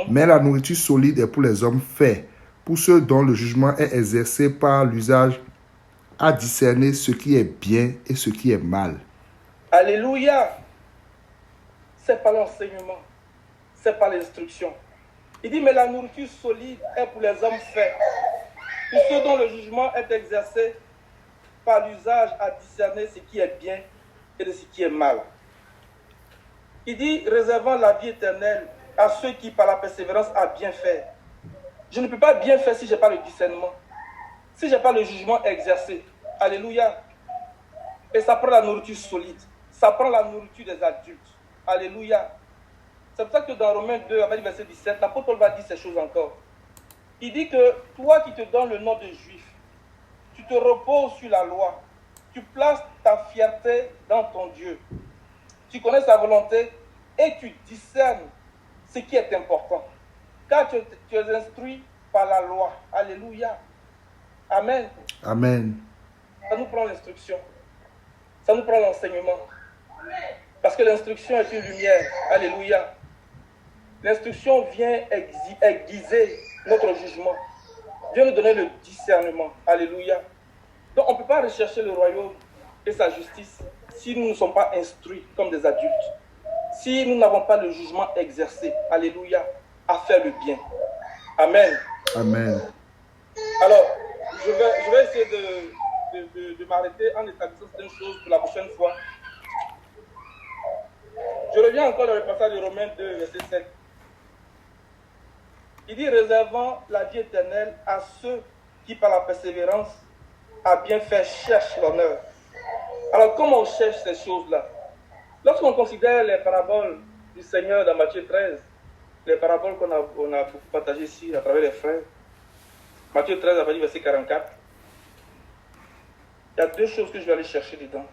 S2: Mais la nourriture solide est pour les hommes faits, pour ceux dont le jugement est exercé par l'usage à discerner ce qui est bien et ce qui est mal.
S1: Alléluia. C'est pas l'enseignement, c'est pas l'instruction. Il dit, mais la nourriture solide est pour les hommes faits, pour ceux dont le jugement est exercé par l'usage à discerner ce qui est bien et de ce qui est mal. Il dit, réservant la vie éternelle à ceux qui, par la persévérance, a bien fait. Je ne peux pas bien faire si je n'ai pas le discernement, si je n'ai pas le jugement exercé. Alléluia. Et ça prend la nourriture solide, ça prend la nourriture des adultes. Alléluia. C'est pour ça que dans Romains 2, avec le verset 17, l'apôtre Paul va dire ces choses encore. Il dit que toi qui te donnes le nom de juif, tu te reposes sur la loi, tu places ta fierté dans ton Dieu, tu connais sa volonté et tu discernes ce qui est important. Car tu es instruit par la loi. Alléluia. Amen.
S2: Amen.
S1: Ça nous prend l'instruction. Ça nous prend l'enseignement. Parce que l'instruction est une lumière. Alléluia. L'instruction vient aiguiser notre jugement. Vient nous donner le discernement. Alléluia. Donc on ne peut pas rechercher le royaume et sa justice si nous ne sommes pas instruits comme des adultes. Si nous n'avons pas le jugement exercé. Alléluia. À faire le bien. Amen.
S2: Amen.
S1: Alors, je vais essayer de m'arrêter en établissant certaines choses pour la prochaine fois. Je reviens encore dans le passage de Romains 2, verset 7. Il dit, réservant la vie éternelle à ceux qui, par la persévérance, à bien faire, cherchent l'honneur. Alors, comment on cherche ces choses-là? Lorsqu'on considère les paraboles du Seigneur dans Matthieu 13, les paraboles qu'on a beaucoup partagées ici à travers les frères, Matthieu 13, à partir du verset 44, il y a deux choses que je vais aller chercher dedans.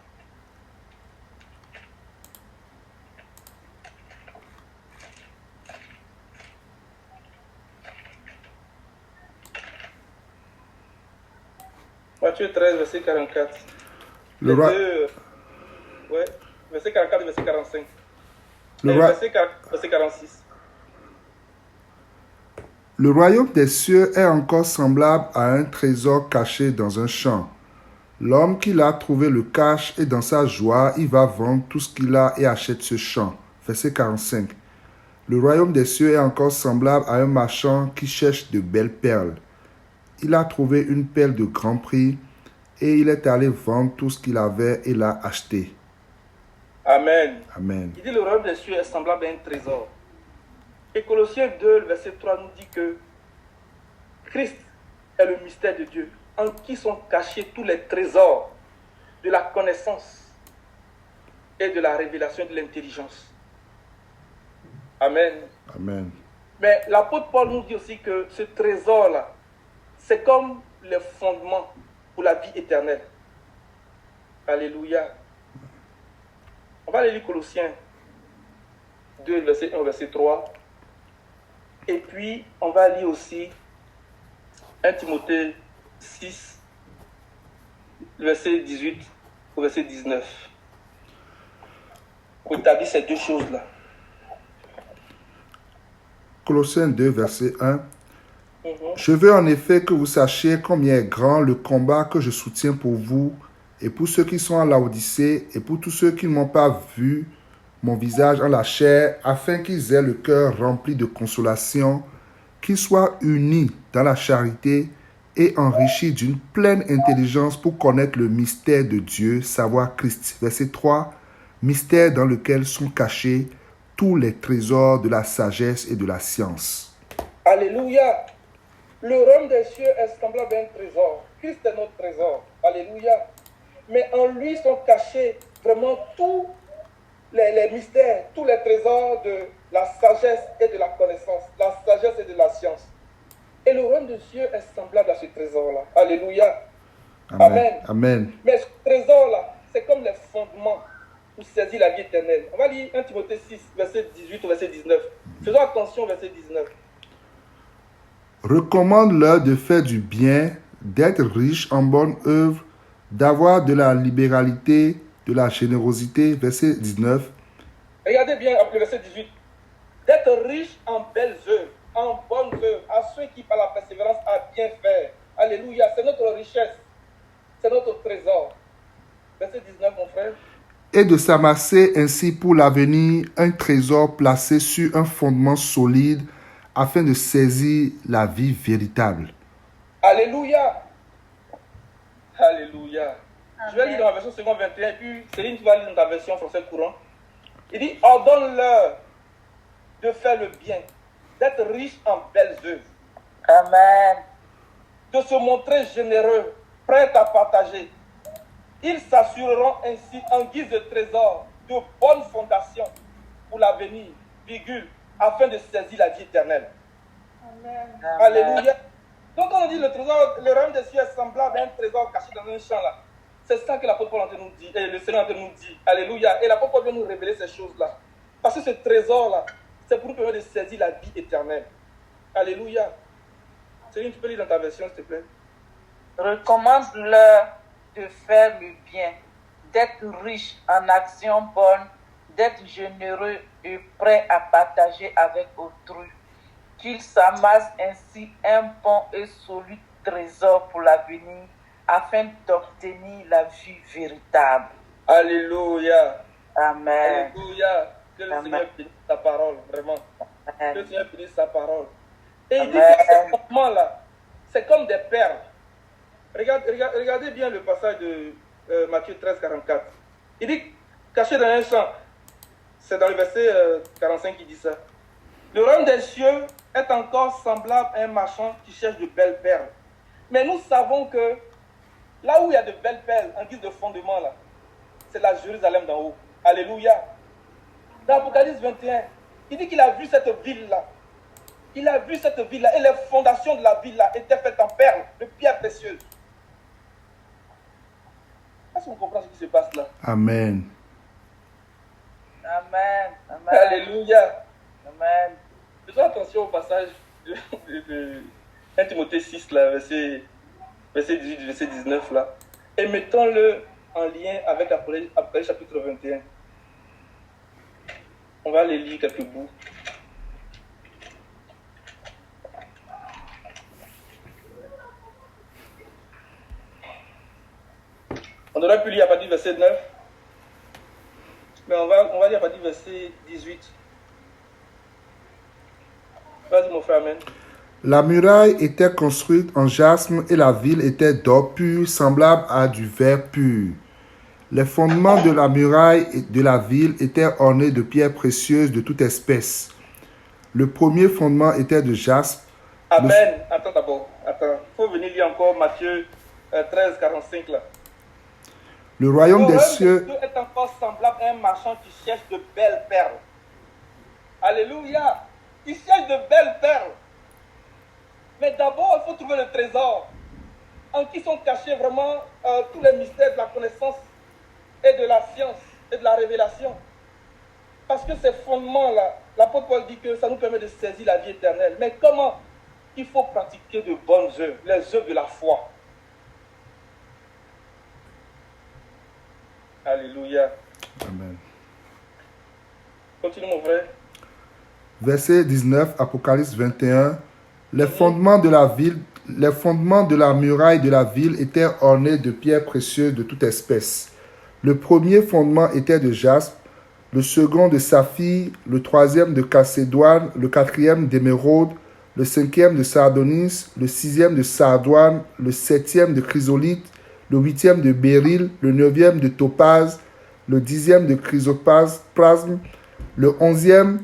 S1: Matthieu 13, verset 44. Verset 44 et verset 45. Verset 46.
S2: Le royaume des cieux est encore semblable à un trésor caché dans un champ. L'homme qui l'a trouvé le cache et dans sa joie, il va vendre tout ce qu'il a et achète ce champ. Verset 45. Le royaume des cieux est encore semblable à un marchand qui cherche de belles perles. Il a trouvé une perle de grand prix et il est allé vendre tout ce qu'il avait et l'a acheté.
S1: Amen.
S2: Amen.
S1: Il dit le royaume des cieux est semblable à un trésor. Et Colossiens 2, le verset 3 nous dit que Christ est le mystère de Dieu, en qui sont cachés tous les trésors de la connaissance et de la révélation de l'intelligence. Amen.
S2: Amen.
S1: Mais l'apôtre Paul nous dit aussi que ce trésor-là, c'est comme le fondement pour la vie éternelle. Alléluia. On va aller lire Colossiens 2, verset 1, verset 3. Et puis, on va lire aussi 1 Timothée 6, verset 18 au verset 19. Pour établir ces deux choses-là.
S2: Colossiens 2, verset 1. Je veux en effet que vous sachiez combien est grand le combat que je soutiens pour vous et pour ceux qui sont à Laodicée et pour tous ceux qui ne m'ont pas vu mon visage en la chair, afin qu'ils aient le cœur rempli de consolation, qu'ils soient unis dans la charité et enrichis d'une pleine intelligence pour connaître le mystère de Dieu, savoir Christ. Verset 3. Mystère dans lequel sont cachés tous les trésors de la sagesse et de la science.
S1: Alléluia. Le royaume des cieux est semblable à un trésor. Christ est notre trésor. Alléluia. Mais en lui sont cachés vraiment tous les mystères, tous les trésors de la sagesse et de la connaissance, la sagesse et de la science. Et le royaume des cieux est semblable à ce trésor-là. Alléluia.
S2: Amen. Amen.
S1: Mais ce trésor-là, c'est comme les fondements pour saisir la vie éternelle. On va lire 1 Timothée 6, verset 18 au verset 19. Faisons attention au verset 19.
S2: Recommande-leur de faire du bien, d'être riche en bonnes œuvres, d'avoir de la libéralité, de la générosité. Verset 19.
S1: Regardez bien le verset 18. D'être riche en belles œuvres, en bonnes œuvres, à ceux qui par la persévérance à bien faire. Alléluia, c'est notre richesse, c'est notre trésor. Verset 19, mon frère.
S2: Et de s'amasser ainsi pour l'avenir un trésor placé sur un fondement solide afin de saisir la vie véritable.
S1: Alléluia. Alléluia. Amen. Je vais lire dans la version seconde 21 et puis Céline, tu vas lire dans ta version français courant. Il dit, ordonne-leur de faire le bien, d'être riche en belles œuvres.
S3: Amen.
S1: De se montrer généreux, prêt à partager. Ils s'assureront ainsi en guise de trésor de bonnes fondations pour l'avenir, virgule, afin de saisir la vie éternelle. Amen. Alléluia. Donc quand on dit le trésor, le royaume des cieux est semblable à un trésor caché dans un champ là. C'est ça que l'apôtre Paul nous dit, et le Seigneur nous dit. Alléluia. Et l'apôtre Paul vient nous révéler ces choses-là. Parce que ce trésor-là, c'est pour nous permettre de saisir la vie éternelle. Alléluia. Céline, tu peux lire dans ta version, s'il te plaît.
S3: Recommande-leur de faire le bien, d'être riche en actions bonnes, d'être généreux et prêt à partager avec autrui. Qu'ils s'amassent ainsi un bon et solide trésor pour l'avenir, afin d'obtenir la vie véritable.
S1: Alléluia.
S3: Amen.
S1: Alléluia. Que le
S3: Amen.
S1: Seigneur bénisse sa parole, vraiment.
S3: Amen.
S1: Que le Seigneur bénisse sa parole. Et
S3: Amen.
S1: il dit que ce moment-là, c'est comme des perles. Regardez bien le passage de Matthieu 13, 44. Il dit, caché dans un champ, c'est dans le verset 45 qui dit ça. Le royaume des cieux est encore semblable à un marchand qui cherche de belles perles. Mais nous savons que là où il y a de belles perles en guise de fondement, là, c'est la Jérusalem d'en haut. Alléluia. Dans Apocalypse 21, il dit qu'il a vu cette ville-là. Il a vu cette ville-là et les fondations de la ville-là étaient faites en perles, de pierres précieuses. Est-ce qu'on comprend ce qui se passe là?
S2: Amen.
S3: Amen. Amen.
S1: Alléluia.
S3: Amen.
S1: Faisons attention au passage de 1 Timothée 6, là, verset 18, verset 19, là. Et mettons-le en lien avec Apocalypse chapitre 21. On va les lire quelques bouts. On aurait pu lire à partir du verset 9, mais on va lire à partir du verset 18. vas-y mon frère, amen.
S2: La muraille était construite en jasme et la ville était d'or pur, semblable à du verre pur. Les fondements de la muraille et de la ville étaient ornés de pierres précieuses de toute espèce. Le premier fondement était de jaspe.
S1: Amen. Attends d'abord. Attends. Il faut venir lire encore Matthieu 13, 45 là.
S2: Le royaume
S1: Le
S2: des
S1: royaume
S2: cieux
S1: de Dieu est encore semblable à un marchand qui cherche de belles perles. Alléluia. Il cherche de belles perles. Mais d'abord, il faut trouver le trésor en qui sont cachés vraiment tous les mystères de la connaissance et de la science et de la révélation. Parce que ces fondements-là, l'apôtre Paul dit que ça nous permet de saisir la vie éternelle. Mais comment? Il faut pratiquer de bonnes œuvres, les œuvres de la foi. Alléluia.
S2: Amen.
S1: Continue mon frère.
S2: Verset 19, Apocalypse 21. Les fondements de la ville, les fondements de la muraille de la ville étaient ornés de pierres précieuses de toute espèce. Le premier fondement était de jaspe, le second de saphir, le troisième de calcédoine, le quatrième d'émeraude, le cinquième de sardonis, le sixième de sardoine, le septième de chrysolite, le huitième de béryl, le neuvième de topaze, le dixième de chrysoplasme, le onzième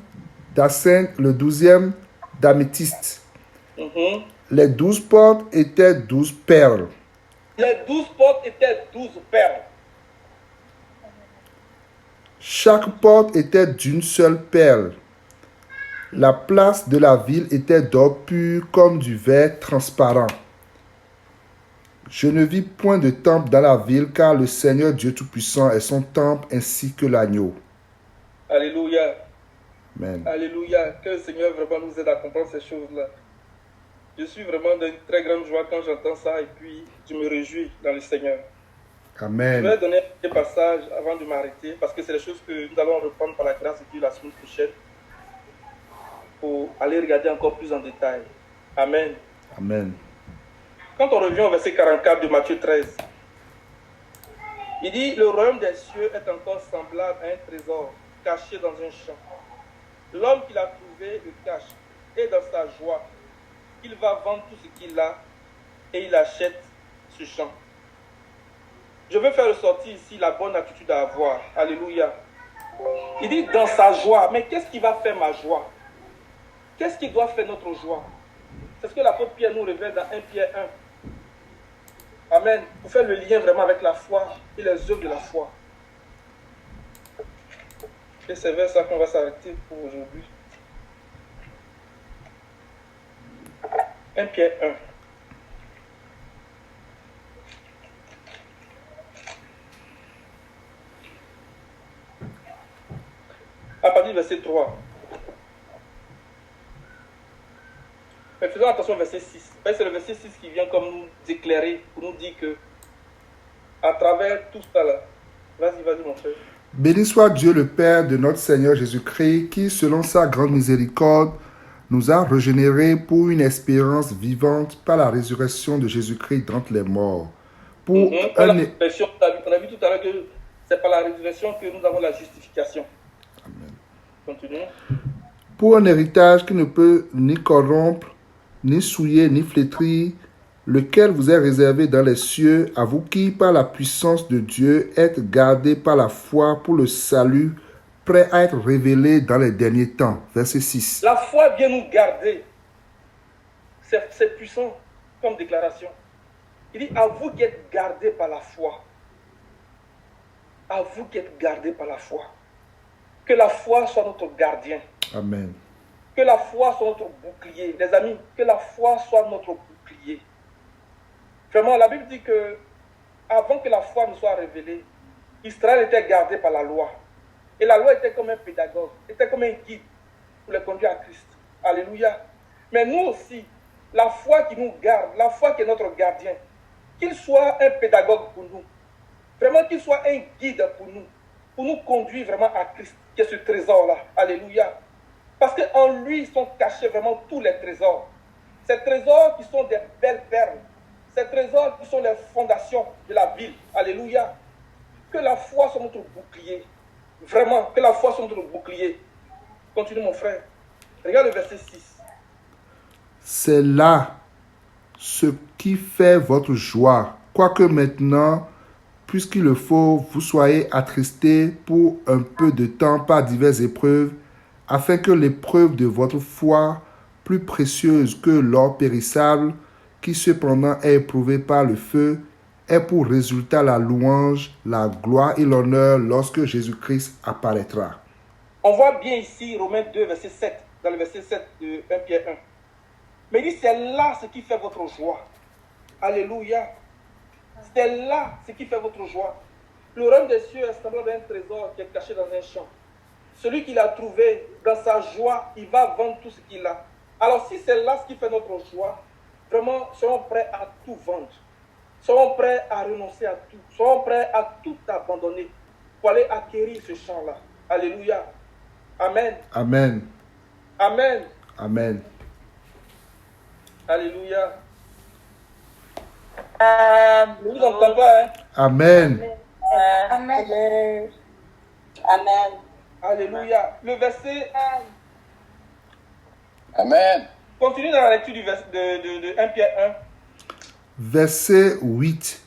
S2: d'hyacinthe, le douzième d'améthyste. Les 12 portes étaient 12 perles.
S1: Les 12 portes étaient 12 perles.
S2: Chaque porte était d'une seule perle. La place de la ville était d'or pur comme du verre transparent. Je ne vis point de temple dans la ville, car le Seigneur Dieu Tout-Puissant est son temple ainsi que l'agneau.
S1: Alléluia.
S2: Amen.
S1: Alléluia. Que le Seigneur vraiment nous aide à comprendre ces choses-là. Je suis vraiment d'une très grande joie quand j'entends ça et puis je me réjouis dans le Seigneur. Je
S2: Amen.
S1: vais donner un passage avant de m'arrêter parce que c'est des choses que nous allons reprendre par la grâce de Dieu la semaine prochaine pour aller regarder encore plus en détail. Amen.
S2: Amen.
S1: Quand on revient au verset 44 de Matthieu 13, il dit « Le royaume des cieux est encore semblable à un trésor caché dans un champ. L'homme qui l'a trouvé le cache et dans sa joie, il va vendre tout ce qu'il a et il achète ce champ. » Je veux faire ressortir ici la bonne attitude à avoir. Alléluia. Il dit dans sa joie. Mais qu'est-ce qui va faire ma joie? Qu'est-ce qui doit faire notre joie? C'est ce que l'apôtre Pierre nous révèle dans 1 Pierre 1. Amen. Pour faire le lien vraiment avec la foi et les œuvres de la foi. Et c'est vers ça qu'on va s'arrêter pour aujourd'hui. 1 Pierre 1. À partir du verset 3. Mais faisons attention au verset 6. C'est le verset 6 qui vient comme nous éclairer, pour nous dire que à travers tout ça là, vas-y mon frère.
S2: Béni soit Dieu le Père de notre Seigneur Jésus-Christ, qui, selon sa grande miséricorde, nous a régénérés pour une espérance vivante par la résurrection de Jésus-Christ d'entre les morts. Pour
S1: on a vu tout à l'heure que c'est par la résurrection que nous avons la justification.
S2: Amen.
S1: Continuons.
S2: Pour un héritage qui ne peut ni corrompre, ni souiller, ni flétrir, lequel vous est réservé dans les cieux, à vous qui, par la puissance de Dieu, êtes gardés par la foi pour le salut, prêt à être révélé dans les derniers temps. Verset 6.
S1: La foi vient nous garder. C'est puissant comme déclaration. Il dit, à vous qui êtes gardés par la foi. À vous qui êtes gardés par la foi. Que la foi soit notre gardien.
S2: Amen.
S1: Que la foi soit notre bouclier. Les amis, que la foi soit notre bouclier. Vraiment, la Bible dit que avant que la foi ne soit révélée, Israël était gardé par la loi. Et la loi était comme un pédagogue, était comme un guide pour les conduire à Christ. Alléluia. Mais nous aussi, la foi qui nous garde, la foi qui est notre gardien, qu'il soit un pédagogue pour nous, vraiment qu'il soit un guide pour nous conduire vraiment à Christ, qui est ce trésor-là. Alléluia. Parce qu'en lui sont cachés vraiment tous les trésors. Ces trésors qui sont des belles perles. Ces trésors qui sont les fondations de la ville. Alléluia. Que la foi soit notre bouclier. Vraiment, que la foi soit notre bouclier. Continue mon frère. Regarde le verset 6.
S2: C'est là ce qui fait votre joie, quoique maintenant, puisqu'il le faut, vous soyez attristés pour un peu de temps par diverses épreuves, afin que l'épreuve de votre foi, plus précieuse que l'or périssable, qui cependant est éprouvé par le feu, ait pour résultat la louange, la gloire et l'honneur lorsque Jésus-Christ apparaîtra.
S1: On voit bien ici Romains 2, verset 7, dans le verset 7 de 1 Pierre 1. Mais il dit, c'est là ce qui fait votre joie. Alléluia. C'est là ce qui fait votre joie. Le royaume des cieux est semblable à un trésor qui est caché dans un champ. Celui qui l'a trouvé, dans sa joie, il va vendre tout ce qu'il a. Alors si c'est là ce qui fait notre joie, vraiment, soyons prêts à tout vendre. Soyons prêts à renoncer à tout. Soyons prêts à tout abandonner pour aller acquérir ce champ-là. Alléluia. Amen.
S2: Amen.
S1: Amen.
S2: Amen.
S1: Alléluia. Ne vous entends pas, hein?
S2: Amen.
S3: Amen. Amen.
S1: Alléluia. Le verset
S4: Amen.
S1: continue dans la lecture du verset de 1 Pierre
S2: Verset 8.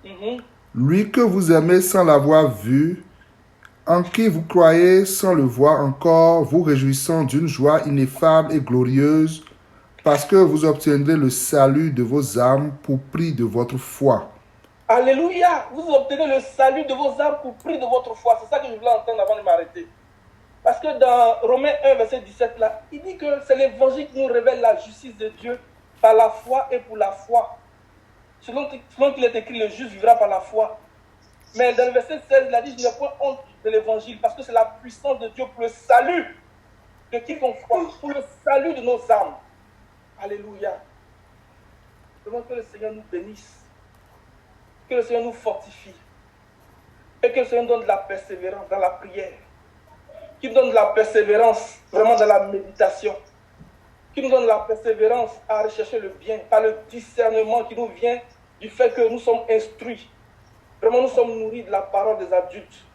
S1: 1. Mhm.
S2: Lui que vous aimez sans l'avoir vu, en qui vous croyez sans le voir encore, vous réjouissant d'une joie ineffable et glorieuse, parce que vous obtiendrez le salut de vos âmes pour prix de votre foi.
S1: Alléluia. Vous obtenez le salut de vos âmes pour prix de votre foi. C'est ça que je voulais entendre avant de m'arrêter. Parce que dans Romains 1, verset 17, là, il dit que c'est l'évangile qui nous révèle la justice de Dieu par la foi et pour la foi. Selon qu'il est écrit, le juste vivra par la foi. Mais dans le verset 16, il a dit, je n'ai point honte de l'évangile parce que c'est la puissance de Dieu pour le salut de quiconque croit, pour le salut de nos âmes. Alléluia. Demande que le Seigneur nous bénisse, que le Seigneur nous fortifie et que le Seigneur nous donne de la persévérance dans la prière, qu'il nous donne de la persévérance vraiment dans la méditation, qu'il nous donne de la persévérance à rechercher le bien par le discernement qui nous vient du fait que nous sommes instruits. Vraiment, nous sommes nourris de la parole des adultes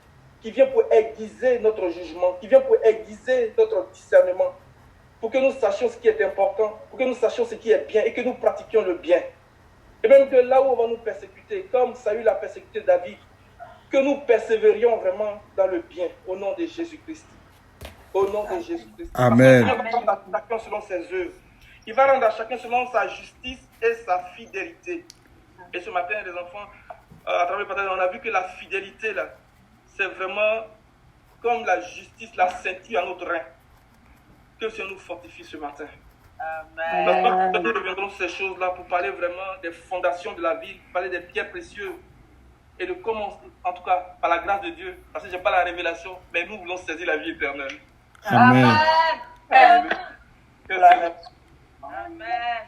S1: qui vient pour aiguiser notre jugement, qui vient pour aiguiser notre discernement, pour que nous sachions ce qui est important, pour que nous sachions ce qui est bien et que nous pratiquions le bien. Et même que là où on va nous persécuter, comme Saül a persécuté David, que nous persévérions vraiment dans le bien, au nom de Jésus-Christ. Au nom de Jésus-Christ.
S2: Amen.
S1: Parce que Dieu va rendre à chacun selon ses œuvres. Il va rendre à chacun selon sa justice et sa fidélité. Et ce matin, les enfants, à travers le partage, on a vu que la fidélité, là, c'est vraiment comme la justice, la ceinture à notre rein. Que le Seigneur nous fortifie ce matin. Amen. Nous reviendrons sur ces choses-là pour parler vraiment des fondations de la vie, parler des pierres précieuses et de comment, en tout cas, par la grâce de Dieu, parce que je n'ai pas la révélation, mais nous voulons saisir la vie éternelle.
S2: Amen.
S1: Amen.
S3: Amen. Amen.